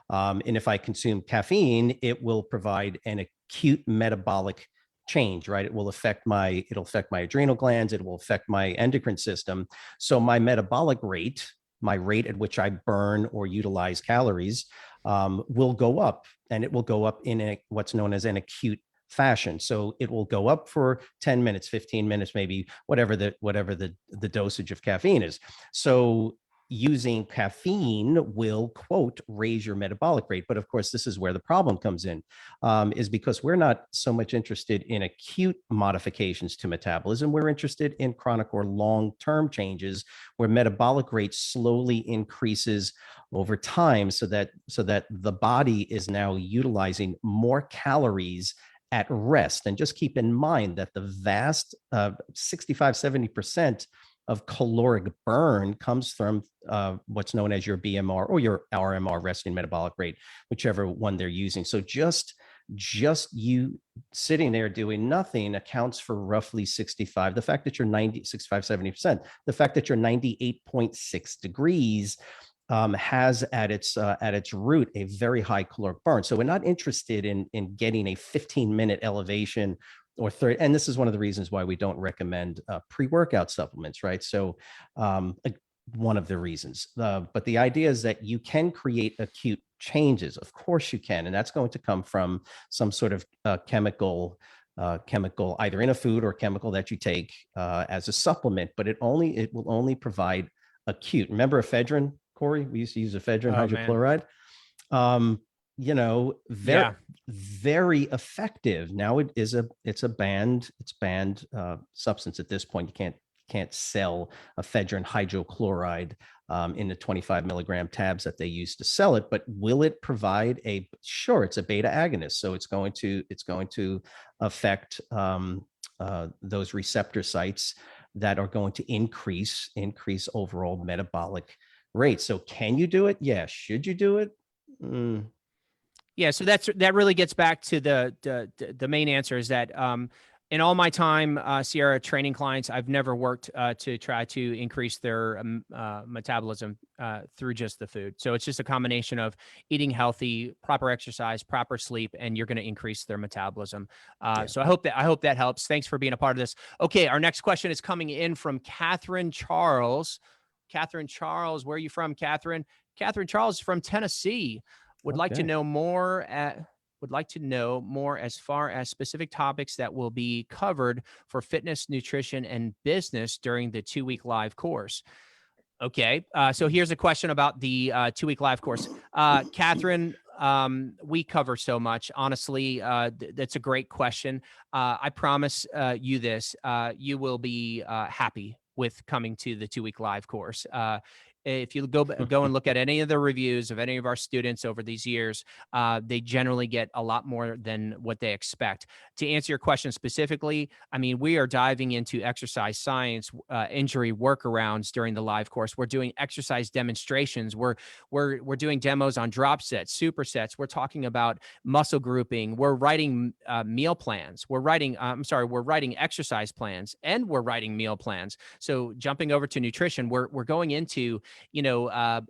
And if I consume caffeine, it will provide an acute metabolic change, right? It'll affect my adrenal glands. It will affect my endocrine system. So my metabolic rate, my rate at which I burn or utilize calories, will go up, and it will go up in what's known as an acute fashion. So it will go up for 10 minutes, 15 minutes, maybe whatever the dosage of caffeine is. So using caffeine will, quote, raise your metabolic rate. But of course, this is where the problem comes in, is because we're not so much interested in acute modifications to metabolism. We're interested in chronic or long-term changes where metabolic rate slowly increases over time so that the body is now utilizing more calories at rest. And just keep in mind that the vast 65-70% of caloric burn comes from what's known as your BMR or your RMR, resting metabolic rate, whichever one they're using. So just you sitting there doing nothing accounts for roughly 65. The fact that you're 70%, the fact that you're 98.6 degrees has at its root a very high caloric burn. So we're not interested in getting a 15-minute elevation or 30. And this is one of the reasons why we don't recommend pre-workout supplements, right? So one of the reasons. But the idea is that you can create acute changes. Of course you can. And that's going to come from some sort of chemical, either in a food or chemical that you take as a supplement, but it will only provide acute. Remember ephedrine, Corey? We used to use ephedrine hydrochloride. Very effective. Now it's banned substance at this point. You can't sell ephedrine hydrochloride in the 25 milligram tabs that they used to sell it. But will it provide it's a beta agonist, so it's going to affect those receptor sites that are going to increase overall metabolic rate. So can you do it? Yeah. Should you do it? Yeah, so that really gets back to the main answer is that in all my time, Sierra, training clients, I've never worked to try to increase their metabolism through just the food. So it's just a combination of eating healthy, proper exercise, proper sleep, and you're going to increase their metabolism. So I hope that helps. Thanks for being a part of this. Okay, our next question is coming in from Catherine Charles. Catherine Charles, where are you from, Catherine? Catherine Charles from Tennessee. Would like to know more as far as specific topics that will be covered for fitness, nutrition, and business during the 2-week live course. Okay, so here's a question about the 2-week live course. Catherine, we cover so much. Honestly, that's a great question. I promise you this, you will be happy with coming to the 2-week live course. If you go and look at any of the reviews of any of our students over these years, they generally get a lot more than what they expect. To answer your question specifically, I mean, we are diving into exercise science, injury workarounds during the live course. We're doing exercise demonstrations. We're doing demos on drop sets, supersets. We're talking about muscle grouping. We're writing meal plans. We're writing exercise plans, and we're writing meal plans. So jumping over to nutrition, we're going into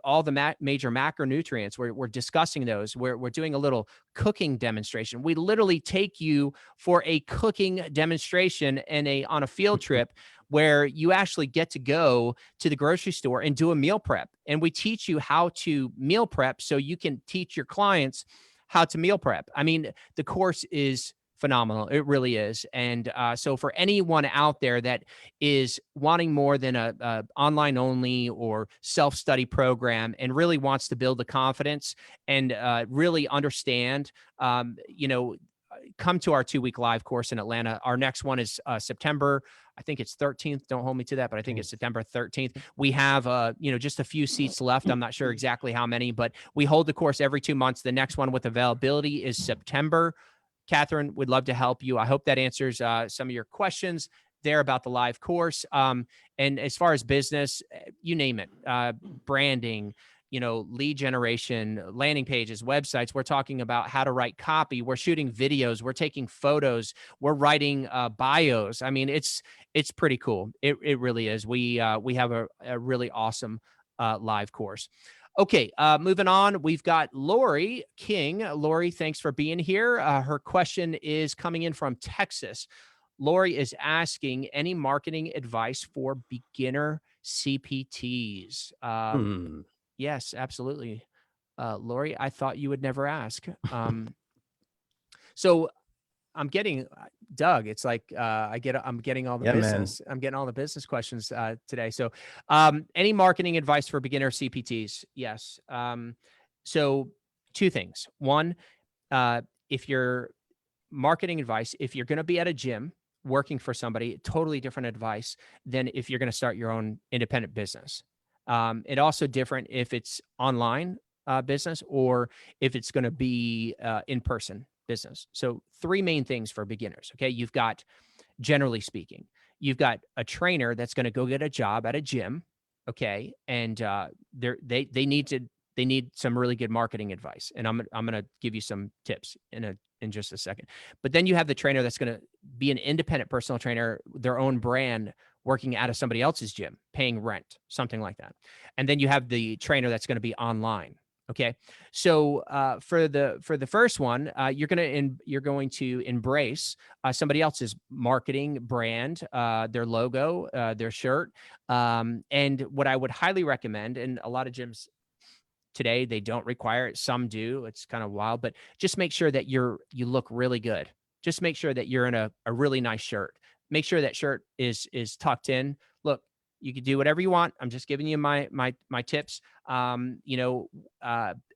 all the major macronutrients. We're discussing those. We're doing a little cooking demonstration. We literally take you for a cooking demonstration on a field trip where you actually get to go to the grocery store and do a meal prep. And we teach you how to meal prep so you can teach your clients how to meal prep. I mean, the course is phenomenal. It really is. And so for anyone out there that is wanting more than a online only or self-study program and really wants to build the confidence and really understand, come to our 2-week live course in Atlanta. Our next one is September, I think it's 13th. Don't hold me to that, but I think it's September 13th. We have, just a few seats left. I'm not sure exactly how many, but we hold the course every 2 months. The next one with availability is September. Catherine, would love to help you. I hope that answers some of your questions there about the live course. And as far as business, you name it, branding, lead generation, landing pages, websites. We're talking about how to write copy. We're shooting videos. We're taking photos. We're writing bios. I mean, it's pretty cool. It really is. We have a really awesome live course. Okay, moving on. We've got Lori King. Lori, thanks for being here. Her question is coming in from Texas. Lori is asking any marketing advice for beginner CPTs. Yes, absolutely. Lori, I thought you would never ask. So I'm getting Doug. It's like I'm getting all the business. Man. I'm getting all the business questions today. So, any marketing advice for beginner CPTs? Yes. So 2 things. One, if you're marketing advice, if you're going to be at a gym working for somebody, totally different advice than if you're going to start your own independent business. It also different if it's online business or if it's going to be in-person business. So 3 main things for beginners. Okay. You've got, generally speaking, you've got a trainer that's going to go get a job at a gym. Okay. And they need some really good marketing advice. And I'm going to give you some tips in just a second. But then you have the trainer that's going to be an independent personal trainer, their own brand, working out of somebody else's gym, paying rent, something like that. And then you have the trainer that's going to be online. Okay. So for the first one, you're going to embrace somebody else's marketing brand, their logo, their shirt. And what I would highly recommend, and a lot of gyms today, they don't require it. Some do. It's kind of wild, but just make sure that you look really good. Just make sure that you're in a really nice shirt. Make sure that shirt is tucked in. Look, you can do whatever you want. I'm just giving you my tips.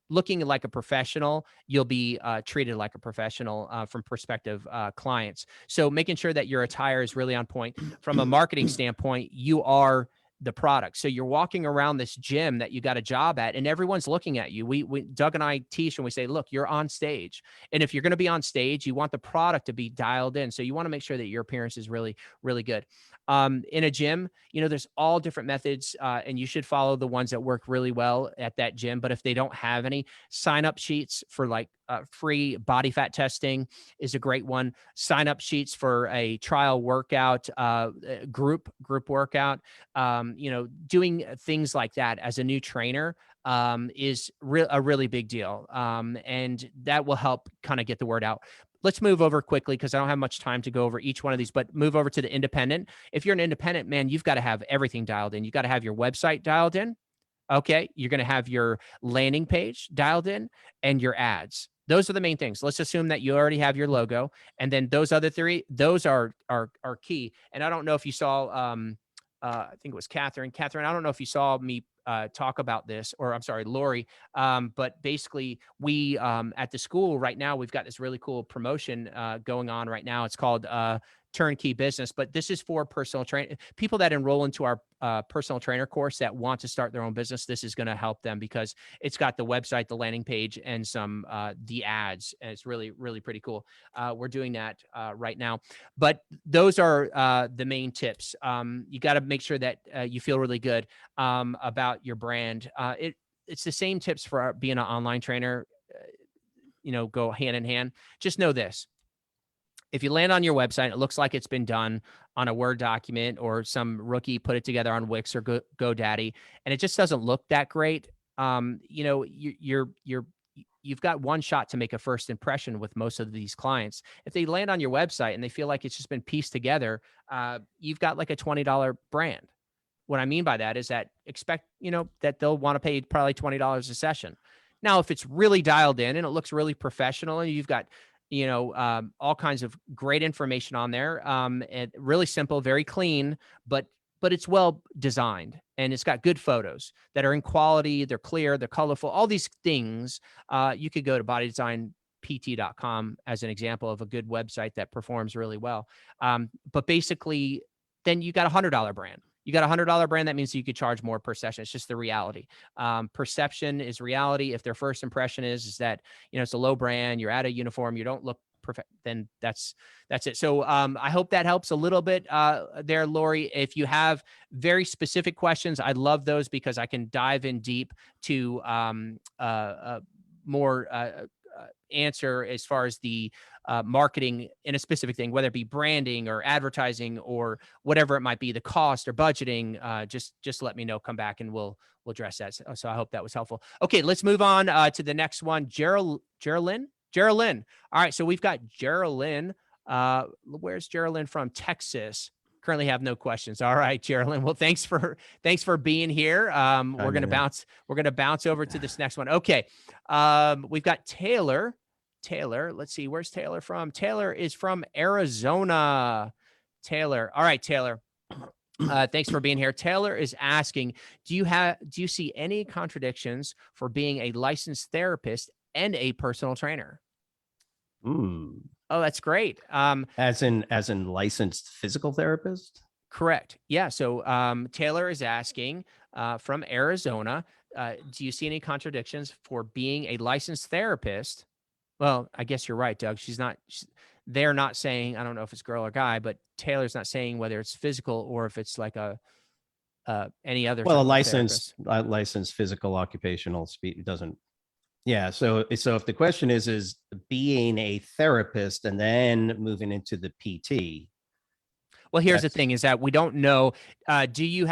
Looking like a professional, you'll be treated like a professional from prospective clients. So making sure that your attire is really on point. From a marketing standpoint, you are the product. So you're walking around this gym that you got a job at and everyone's looking at you. We Doug and I teach and we say, look, you're on stage. And if you're going to be on stage, you want the product to be dialed in. So you want to make sure that your appearance is really, really good. In a gym, there's all different methods and you should follow the ones that work really well at that gym. But if they don't have any, sign up sheets for like free body fat testing is a great one. Sign up sheets for a trial workout, group workout. Doing things like that as a new trainer is a really big deal. And that will help kind of get the word out. Let's move over quickly because I don't have much time to go over each one of these, but move over to the independent. If you're an independent, man, you've got to have everything dialed in. You got to have your website dialed in. Okay. You're going to have your landing page dialed in and your ads. Those are the main things. Let's assume that you already have your logo. And then those other 3, those are key. And I don't know if you saw, I think it was Catherine. Catherine, I don't know if you saw me talk about this, or I'm sorry, Lori. But basically we, at the school right now, we've got this really cool promotion going on right now. It's called Turnkey Business, but this is for personal train people that enroll into our personal trainer course that want to start their own business. This is going to help them because it's got the website, the landing page, and some the ads, and it's really, really pretty cool. We're doing that right now, but those are the main tips. You got to make sure that you feel really good about your brand. It's the same tips for being an online trainer. Go hand in hand. Just know this. If you land on your website, it looks like it's been done on a Word document or some rookie put it together on Wix or GoDaddy, and it just doesn't look that great. You know, you've got one shot to make a first impression with most of these clients. If they land on your website and they feel like it's just been pieced together, you've got like a $20 brand. What I mean by that is that expect, you know, that they'll want to pay probably $20 a session. Now, if it's really dialed in and it looks really professional and you've got, you know, all kinds of great information on there, and really simple, very clean, but it's well designed and it's got good photos that are in quality, they're clear, they're colorful, all these things. You could go to bodydesignpt.com as an example of a good website that performs really well. But basically, then you got $100 brand. You got $100 brand. That means you could charge more per session. It's just the reality. Perception is reality. If their first impression is that, you know, it's a low brand, you're at a uniform, you don't look perfect, then that's it. So I hope that helps a little bit there, Lori. If you have very specific questions, I love those because I can dive in deep to more answer as far as the marketing in a specific thing, whether it be branding or advertising or whatever it might be, the cost or budgeting. Just let me know. Come back and we'll address that. So I hope that was helpful. Okay, let's move on to the next one. Geraldine. All right, so we've got Geraldine. Where's Geraldine from? Texas. Currently have no questions. All right, Geraldine. Well, thanks for being here. We're gonna bounce over to this next one. Okay. We've got Taylor. Let's see, where's Taylor from? Taylor is from Arizona. Taylor. All right, Taylor. Thanks for being here. Taylor is asking, do you see any contradictions for being a licensed therapist and a personal trainer? Oh, that's great. As in licensed physical therapist? Correct. Yeah. So Taylor is asking from Arizona, do you see any contradictions for being a licensed therapist? Well, I guess you're right, Doug. They're not saying, I don't know if it's girl or guy, but Taylor's not saying whether it's physical or if it's like any other. Well, a licensed physical occupational speech doesn't. Yeah. So if the question is being a therapist and then moving into the PT. Well, here's the thing is that we don't know. Do you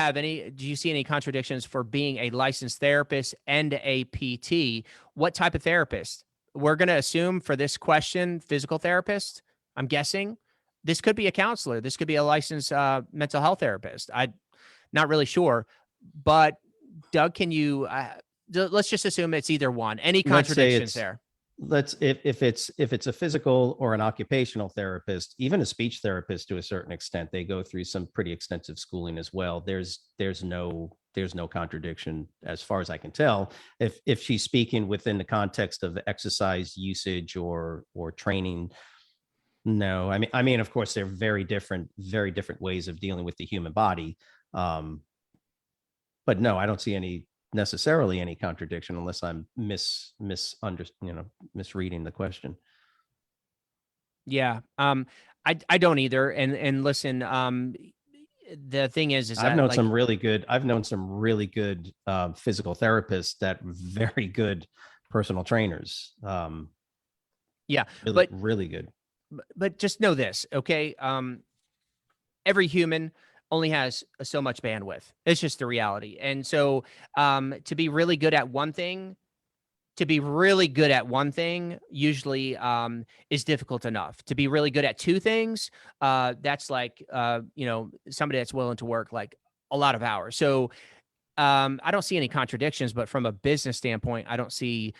see any contradictions for being a licensed therapist and a PT? What type of therapist? We're going to assume for this question, physical therapist, I'm guessing. This could be a counselor. This could be a licensed mental health therapist. I'm not really sure, but Doug, can you, let's just assume it's either one. Any contradictions there? If it's a physical or an occupational therapist, even a speech therapist to a certain extent, they go through some pretty extensive schooling as well. There's no contradiction as far as I can tell. If she's speaking within the context of exercise usage or training, no. I mean, of course, they're very different ways of dealing with the human body. But no, I don't see necessarily any contradiction unless I'm misreading the question. Yeah. I don't either. And listen, the thing is I've known some really good physical therapists that very good personal trainers. Yeah, really good. But just know this, okay? Every human only has so much bandwidth. It's just the reality. And so to be really good at one thing, usually is difficult enough. To be really good at two things, that's like, somebody that's willing to work like a lot of hours. So I don't see any contradictions, but from a business standpoint, I don't see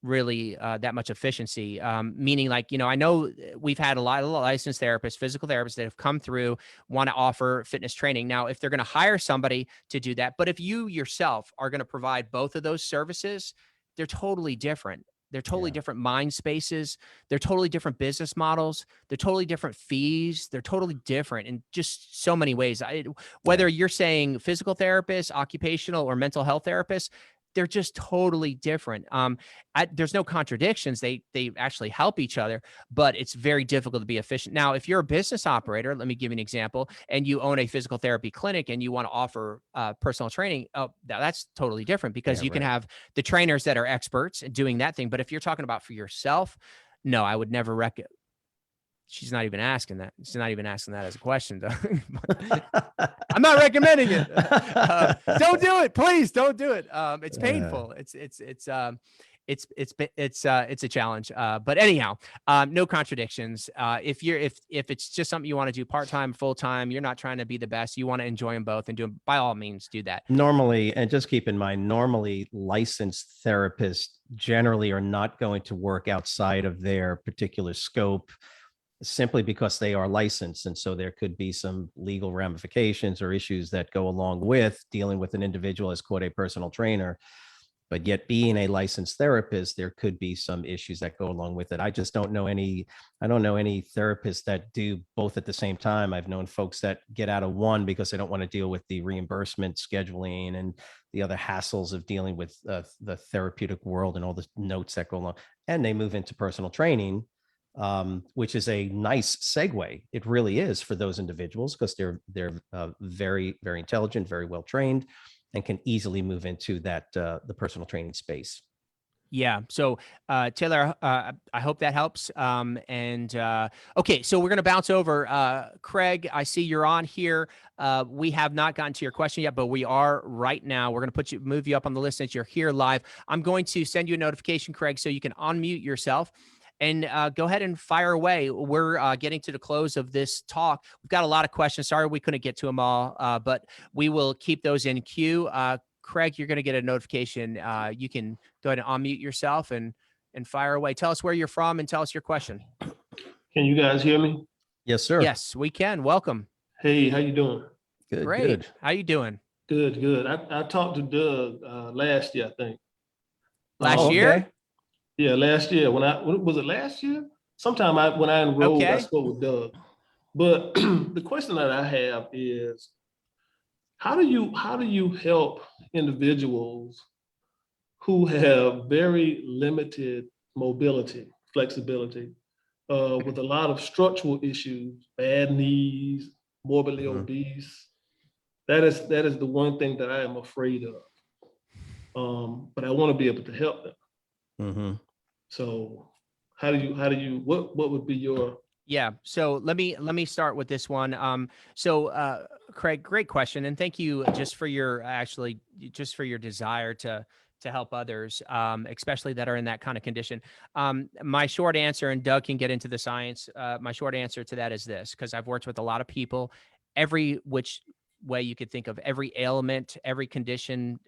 really that much efficiency, meaning like, I know we've had a lot of licensed therapists, physical therapists that have come through, want to offer fitness training. Now, if they're going to hire somebody to do that, but if you yourself are going to provide both of those services, they're totally different. They're totally different mind spaces. They're totally different business models. They're totally different fees. They're totally different in just so many ways. Whether you're saying physical therapist, occupational, or mental health therapist, they're just totally different. There's no contradictions. They actually help each other, but it's very difficult to be efficient. Now, if you're a business operator, let me give you an example, and you own a physical therapy clinic and you want to offer personal training, that's totally different because you can have the trainers that are experts in doing that thing. But if you're talking about for yourself, no, I would never she's not even asking that. She's not even asking that as a question, though. I'm not recommending it. Don't do it, please. Don't do it. It's painful. It's a challenge. But anyhow, no contradictions. If it's just something you want to do part-time, full-time, you're not trying to be the best, you want to enjoy them both, and do them, by all means, do that. Normally, and just keep in mind, normally licensed therapists generally are not going to work outside of their particular scope, simply because they are licensed. And so there could be some legal ramifications or issues that go along with dealing with an individual as quote a personal trainer. But yet being a licensed therapist, there could be some issues that go along with it. I just don't know any therapists that do both at the same time. I've known folks that get out of one because they don't want to deal with the reimbursement scheduling and the other hassles of dealing with the therapeutic world and all the notes that go along. And they move into personal training, which is a nice segue. It really is for those individuals, because they're very, very intelligent, very well trained, and can easily move into that the personal training space. Yeah. So, Taylor, I hope that helps. Okay, so we're going to bounce over. Craig, I see you're on here. We have not gotten to your question yet, but we are right now. We're going to move you up on the list since you're here live. I'm going to send you a notification, Craig, so you can unmute yourself and go ahead and fire away. We're getting to the close of this talk. We've got a lot of questions. Sorry we couldn't get to them all, but we will keep those in queue. Craig, you're going to get a notification. You can go ahead and unmute yourself and fire away. Tell us where you're from and tell us your question. Can you guys hear me? Yes, sir. Yes, we can. Welcome. Hey, how you doing? Good. Great. Good. How you doing? Good. I talked to Doug last year, I think. Last year? Yeah, last year. Was it last year? Sometime when I enrolled, I spoke with Doug. But the question that I have is, how do you help individuals who have very limited mobility, flexibility, with a lot of structural issues, bad knees, morbidly obese? That is the one thing that I am afraid of. But I want to be able to help them. Mm-hmm. So what would be your... Yeah. So let me start with this one. Craig, great question. And thank you just for your desire to help others, especially that are in that kind of condition. My short answer, and Doug can get into the science, my short answer to that is this, because I've worked with a lot of people, every which way you could think of, every ailment, every condition,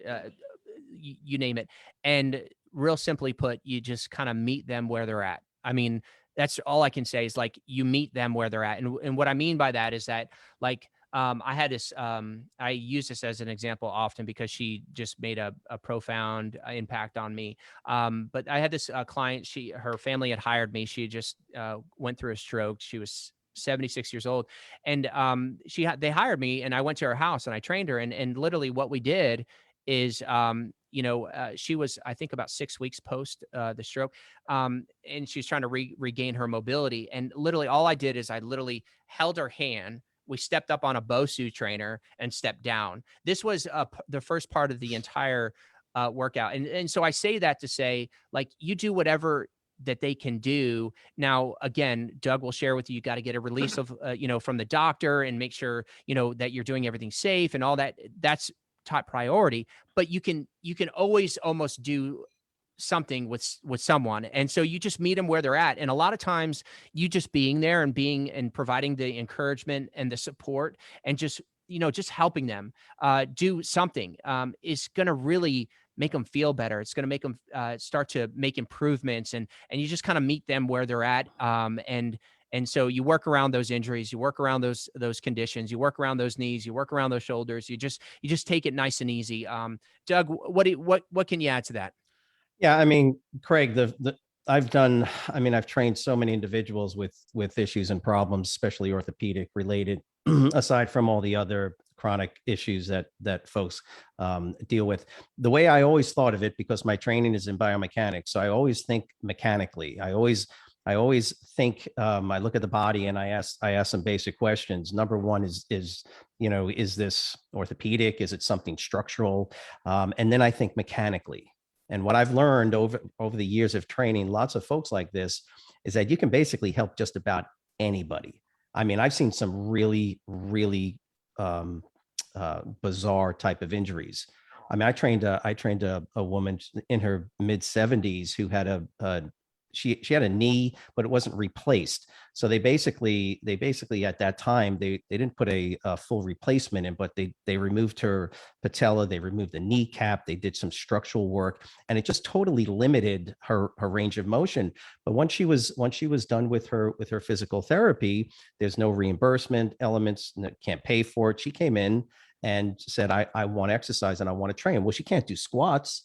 you name it. And real simply put, you just kind of meet them where they're at. I mean, that's all I can say is like, you meet them where they're at. And what I mean by that is that, like, I had this, I use this as an example often because she just made a profound impact on me. But I had this client, her family had hired me. She just went through a stroke. She was 76 years old. And they hired me, and I went to her house and I trained her. And literally what we did is, she was, I think, about 6 weeks post the stroke. And she's trying to regain her mobility. And literally all I did is I literally held her hand. We stepped up on a BOSU trainer and stepped down. This was the first part of the entire workout. And so I say that to say, like, you do whatever that they can do. Now, again, Doug will share with you, you got to get a release of, from the doctor and make sure, that you're doing everything safe and all that. That's top priority, but you can always almost do something with someone. And so you just meet them where they're at. And a lot of times you just being there and providing the encouragement and the support and just helping them do something is going to really make them feel better. It's going to make them start to make improvements, and you just kind of meet them where they're at. And so you work around those injuries, you work around those conditions, you work around those knees, you work around those shoulders. You just take it nice and easy. Doug, what can you add to that? Yeah, I mean, Craig, I've trained so many individuals with issues and problems, especially orthopedic related, aside from all the other chronic issues that folks deal with. The way I always thought of it, because my training is in biomechanics, so I always think mechanically. I always think, I look at the body and I ask some basic questions. Number one is this orthopedic? Is it something structural? And then I think mechanically. And what I've learned over the years of training lots of folks like this is that you can basically help just about anybody. I mean, I've seen some really, really bizarre type of injuries. I mean, I trained a woman in her mid 70s who had she had a knee, but it wasn't replaced. So they basically at that time they didn't put a full replacement in, but they removed her patella, they removed the kneecap, they did some structural work, and it just totally limited her range of motion. But once she was done with her physical therapy, there's no reimbursement elements, can't pay for it. She came in and said, I want to exercise and I want to train. Well, she can't do squats.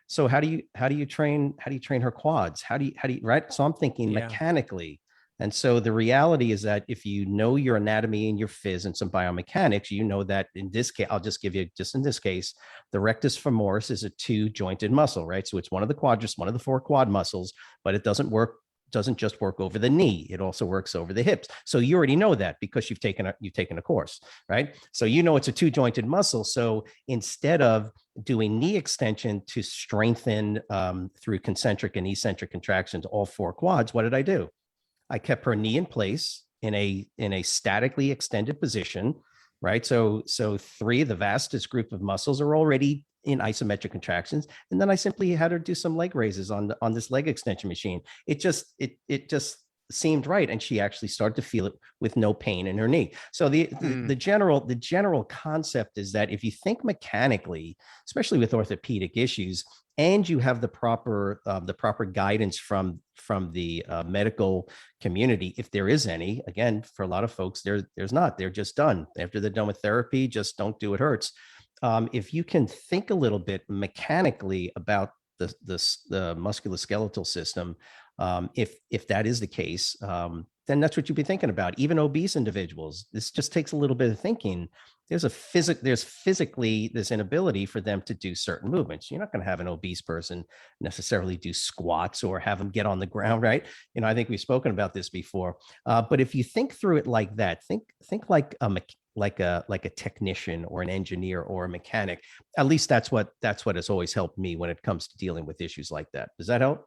So how do you train her quads? How do you, right? So I'm thinking mechanically. And so the reality is that if you know your anatomy and your phys and some biomechanics, you know that in this case, I'll just give you just in this case, the rectus femoris is a 2-jointed muscle, right? So it's one of the 4 quad muscles, but it doesn't just work over the knee. It also works over the hips. So you already know that because you've taken a course, right? So you know it's a 2-jointed muscle. So instead of doing knee extension to strengthen through concentric and eccentric contractions, all 4 quads, what did I do? I kept her knee in place in a statically extended position, right? So 3, the vastus group of muscles, are already in isometric contractions. And then I simply had her do some leg raises on this leg extension machine. It just seemed right. And she actually started to feel it with no pain in her knee. So the general concept is that if you think mechanically, especially with orthopedic issues, and you have the proper guidance from the medical community, if there is any, again, for a lot of folks, there's not, they're just done. After they're done with therapy, just don't do, it hurts. If you can think a little bit mechanically about the musculoskeletal system, if that is the case, then that's what you'd be thinking about. Even obese individuals, this just takes a little bit of thinking. There's physically this inability for them to do certain movements. You're not going to have an obese person necessarily do squats or have them get on the ground, right? I think we've spoken about this before. But if you think through it like that, think like a technician or an engineer or a mechanic. At least that's what has always helped me when it comes to dealing with issues like that. Does that help?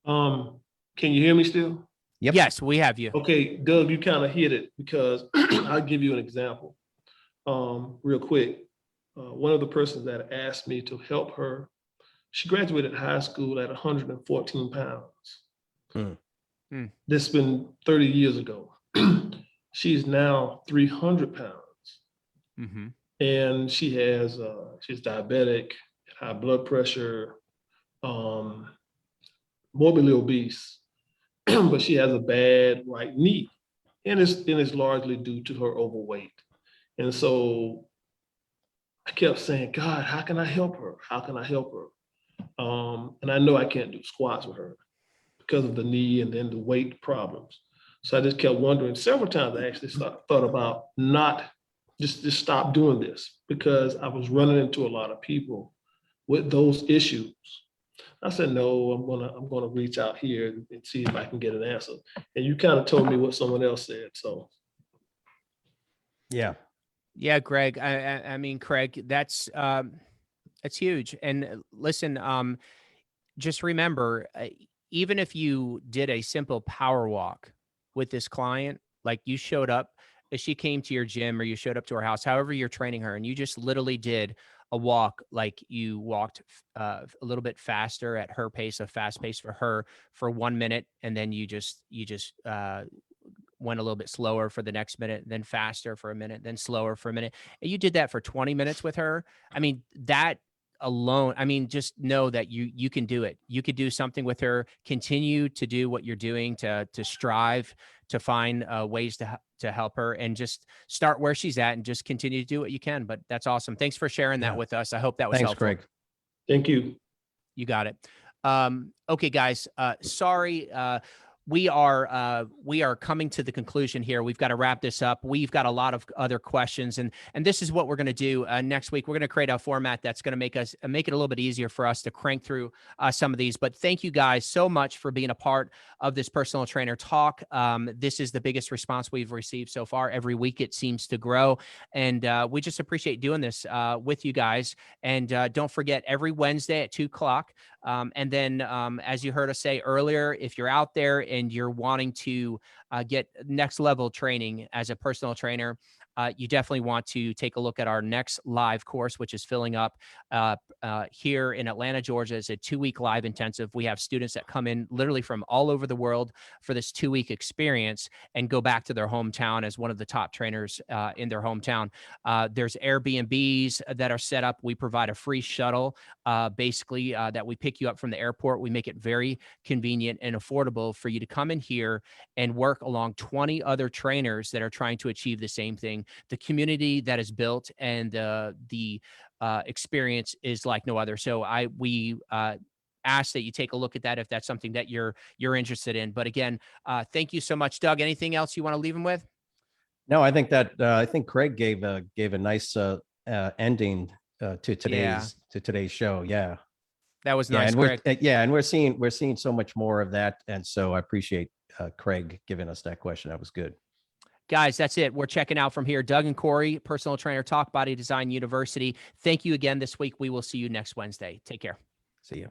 Can you hear me still? Yep. Yes, we have you. Okay, Doug, you kind of hit it because I'll give you an example real quick. One of the persons that asked me to help her, she graduated high school at 114 pounds. This has been 30 years ago. She's now 300 pounds. And she's diabetic, high blood pressure, morbidly obese, but she has a bad right knee. And it's largely due to her overweight. And so I kept saying, God, how can I help her? How can I help her? And I know I can't do squats with her because of the knee and then the weight problems. So I just kept wondering several times. I actually thought about not just stop doing this because I was running into a lot of people with those issues. I said, no, I'm gonna reach out here and see if I can get an answer. And you kind of told me what someone else said. So yeah, Greg. I mean, Craig, that's huge. And listen, just remember, even if you did a simple power walk with this client, like you showed up, if she came to your gym or you showed up to her house, however you're training her, and you just literally did a walk, like you walked a little bit faster at her pace, a fast pace for her for 1 minute, and then you just went a little bit slower for the next minute, then faster for a minute, then slower for a minute. And you did that for 20 minutes with her. I mean, that alone, I mean, just know that you can do it. You could do something with her, continue to do what you're doing to strive to find ways to help her, and just start where she's at and just continue to do what you can. But that's awesome. Thanks for sharing that with us. I hope that was helpful. Thanks, Greg. Thank you. You got it. Okay, guys, sorry. We are coming to the conclusion here. We've got to wrap this up. We've got a lot of other questions, and this is what we're going to do next week. We're going to create a format that's going to make it a little bit easier for us to crank through some of these. But thank you guys so much for being a part of this personal trainer talk. This is the biggest response we've received so far. Every week it seems to grow, and we just appreciate doing this with you guys. And don't forget, every Wednesday at 2:00, And then, as you heard us say earlier, if you're out there and you're wanting to get next level training as a personal trainer, you definitely want to take a look at our next live course, which is filling up here in Atlanta, Georgia. It's a 2-week live intensive. We have students that come in literally from all over the world for this 2-week experience and go back to their hometown as one of the top trainers in their hometown. There's Airbnbs that are set up. We provide a free shuttle, basically, that we pick you up from the airport. We make it very convenient and affordable for you to come in here and work along 20 other trainers that are trying to achieve the same thing. The community that is built and the experience is like no other. So we ask that you take a look at that if that's something that you're interested in. But again, thank you so much, Doug. Anything else you want to leave them with? No, I think that I think Craig gave a nice ending to today's show. Yeah, that was yeah, nice, and Craig. and we're seeing so much more of that, and so I appreciate Craig giving us that question. That was good. Guys, that's it. We're checking out from here. Doug and Corey, Personal Trainer Talk Body Design University. Thank you again this week. We will see you next Wednesday. Take care. See you.